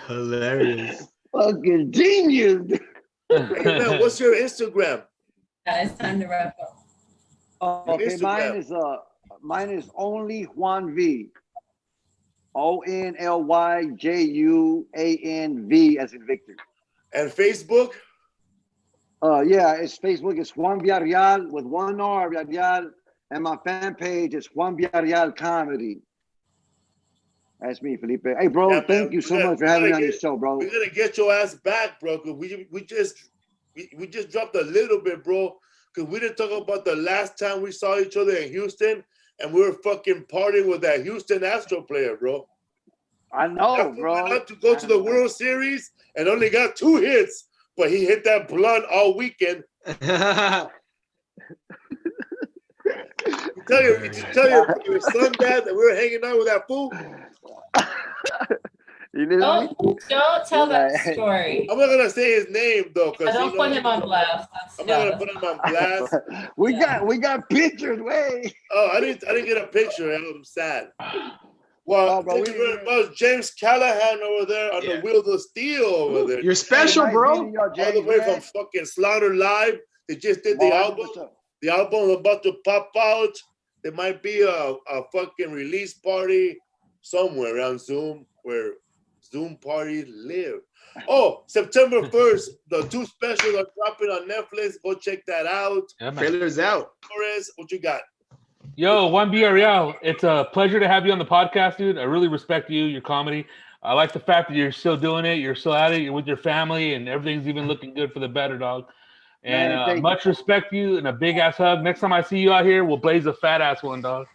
Hilarious. Fucking genius. Hey man, what's your Instagram? Yeah, it's time to wrap up. Okay, Instagram. mine is only Juan V. ONLYJUANV as in Victor. And Facebook? Yeah, it's Facebook. It's Juan Villareal with one R, Villareal. And my fan page is Juan Villareal Comedy. That's me, Felipe. Hey, bro, Yeah, thank you so much for having me on your show, bro. We're gonna get your ass back, bro. Cause we just dropped a little bit, bro. Cause we didn't talk about the last time we saw each other in Houston, and we were fucking partying with that Houston Astro player, bro. I know, We bro. went out to go to the World Series and only got 2 hits, but he hit that blunt all weekend. Tell your son, Dad, that we were hanging out with that fool. Don't tell that story. I'm not gonna say his name though, because don't put him on blast. I'm not gonna put him on blast. we got pictures, way. Oh, I didn't get a picture. I'm sad. Well, thank you very much, James Callahan over there on the Wheels of Steel over there. You're special, bro. All the way from fucking Slaughter Live. They just did the album. The album is about to pop out. There might be a fucking release party somewhere around Zoom where Zoom parties live. Oh, September 1st, the 2 specials are dropping on Netflix. Go check that out. Yeah, trailer's out. Torres, what you got? Yo, Juan Villareal, it's a pleasure to have you on the podcast, dude. I really respect you, your comedy. I like the fact that you're still doing it. You're still at it. You're with your family, and everything's even looking good for the better, dog. And much respect to you and a big ass hug. Next time I see you out here, we'll blaze a fat ass one, dog.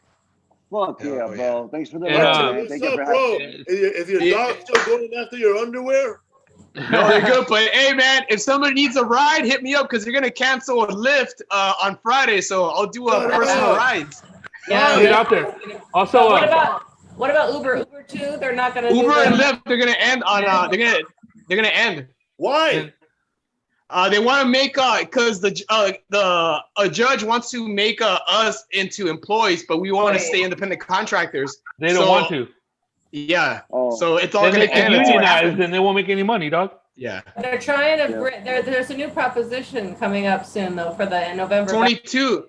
Fuck yeah, bro. Thanks for the love, man. Thank you, bro. Is your dog still going after your underwear? No, they're good. But hey, man, if somebody needs a ride, hit me up because you're gonna cancel a Lyft on Friday, so I'll do a personal rides. Yeah, get out there. Also, what about Uber? Uber too? They're not gonna. Uber and Lyft. They're gonna end on. They're gonna end. Why? They want to make because a judge wants to make us into employees, but we want to stay independent contractors. They don't want to. Yeah. So it's all going to end. Unionized, and they won't make any money, dog. Yeah. They're trying to. There's a new proposition coming up soon, though, for the November. 22.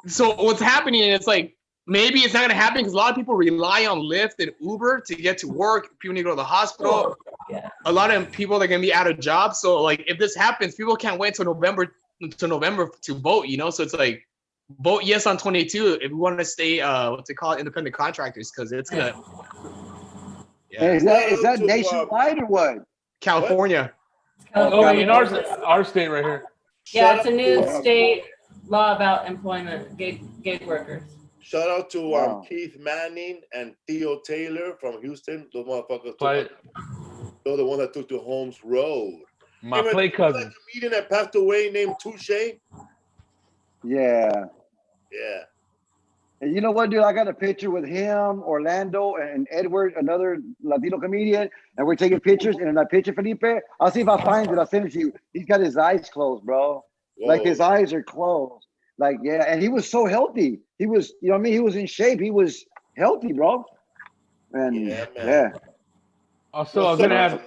So what's happening? It's like maybe it's not going to happen because a lot of people rely on Lyft and Uber to get to work. People need to go to the hospital. Yeah. A lot of people are going to be out of jobs. So like if this happens, people can't wait till November to vote. You know, so it's like vote yes on 22 if we want to stay independent contractors because it's gonna. Yeah. Hey, is that nationwide or what? California. Oh, in our state right here. Yeah, it's a new state law about employment, gig workers. Shout out to Keith Manning and Theo Taylor from Houston. Those motherfuckers. They're the one that took to Holmes Road. My play cousin. Like a comedian that passed away named Touche. Yeah. Yeah. And you know what, dude? I got a picture with him, Orlando, and Edward, another Latino comedian, and we're taking pictures. And in that picture, Felipe, I'll see if I find it. I'll send it to you. He's got his eyes closed, bro. Whoa. Like his eyes are closed. Like, yeah. And he was so healthy. He was, you know what I mean? He was in shape. He was healthy, bro. And yeah. Also, I was gonna add.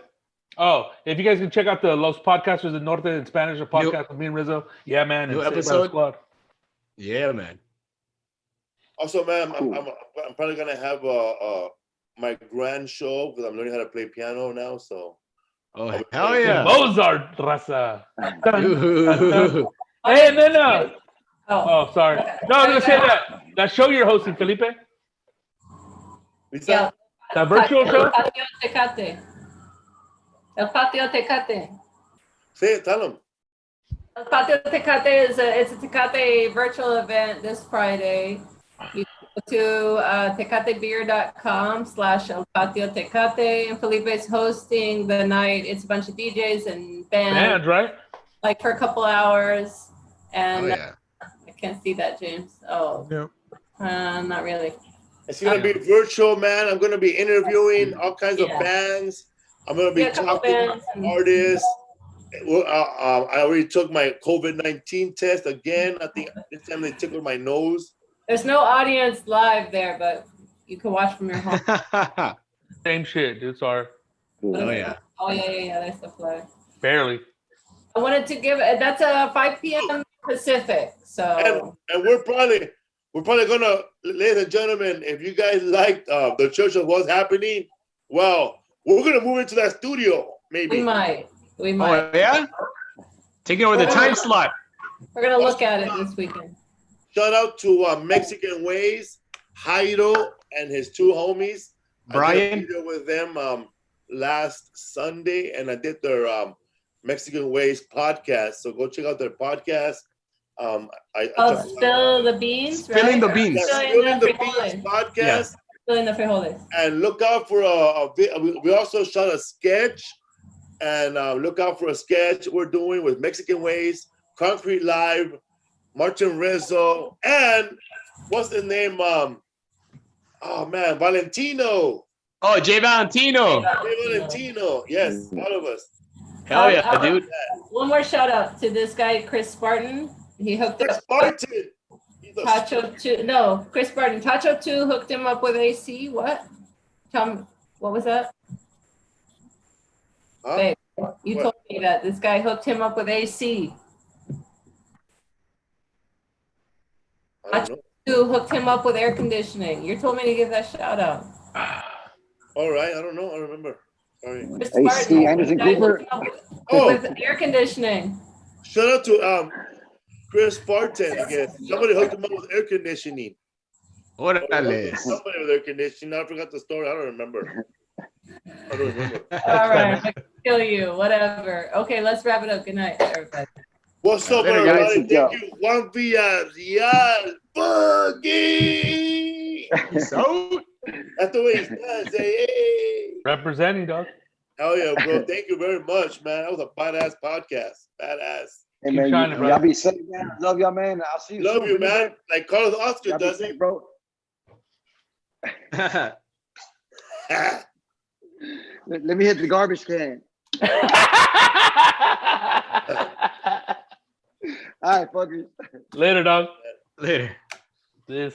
Oh, if you guys can check out the Los Podcasters del Norte in Spanish, a podcast with me and Rizzo. Yeah, man. New episode. Yeah, man. Also, man, I'm probably gonna have my grand show because I'm learning how to play piano now. So. Oh hell yeah! Mozart, raza. Hey, no. Oh, sorry. No, I'm gonna say that show you're hosting, Felipe. Yeah. The virtual show? El Patio Tecate. Say it, tell them. El Patio Tecate it's a Tecate virtual event this Friday. You go to tecatebeer.com/El Patio Tecate, and Felipe is hosting the night. It's a bunch of DJs and bands, right? Like for a couple hours. And I can't see that, James. Oh, no. Not really. It's gonna be virtual, man. I'm gonna be interviewing all kinds of bands. I'm gonna be talking to artists. I already took my COVID-19 test again. I think this time they tickled my nose. There's no audience live there, but you can watch from your home. Same shit, dude. Sorry. Oh yeah. Oh yeah. That's the flag. Barely. I wanted to give that's a 5 p.m. Pacific. So and we're probably gonna, ladies and gentlemen, if you guys liked the Church of What's Happening, well, we're gonna move into that studio. Maybe we might. Oh yeah, taking over the time slot. We're gonna look at it this weekend. Shout out to Mexican Ways, Jairo and his two homies. Brian. I did a video with them last Sunday, and I did their Mexican Ways podcast. So go check out their podcast. Spill the beans. Spilling the beans. Spilling the Beans podcast. Yeah. Spilling the frijoles. And look out for we also shot a sketch, and look out for a sketch we're doing with Mexican Ways, Concrete Live, Martin Rizzo, and what's the name? Valentino. Oh, Jay Valentino. Yes, all of us. Hell yeah, dude. One more shout out to this guy, Chris Spartan. He hooked Chris up Spartan. Tacho 2. No, Chris Spartan. Tacho 2 hooked him up with AC. What? Tell me, what was that? Huh? Babe, you told me that this guy hooked him up with AC. I don't know. Who hooked him up with air conditioning? You told me to give that shout out. All right, I don't know. I remember. Sorry. Chris AC Spartan, Anderson guy Cooper. hooked him up Oh, with air conditioning. shout out to Chris Spartan again. Somebody hooked him up with air conditioning. Órale. Somebody with air conditioning. I forgot the story. I don't remember. All right, I can kill you. Whatever. Okay, let's wrap it up. Good night, everybody. What's up, Later, guys. everybody? Thank you. Juan Villareal Boogie. So, That's the way he says. Hey. Representing, dog. Hell yeah, bro. Thank you very much, man. That was a badass podcast. Badass. Hey, Keep man, shining, y'all brother. be safe, man. Love y'all, man. I'll see you Love soon. you, man. Like Carlos Oscar Y'all be does safe, it. bro. Let me hit the garbage can. All right, fuckers. Later, dog. later. This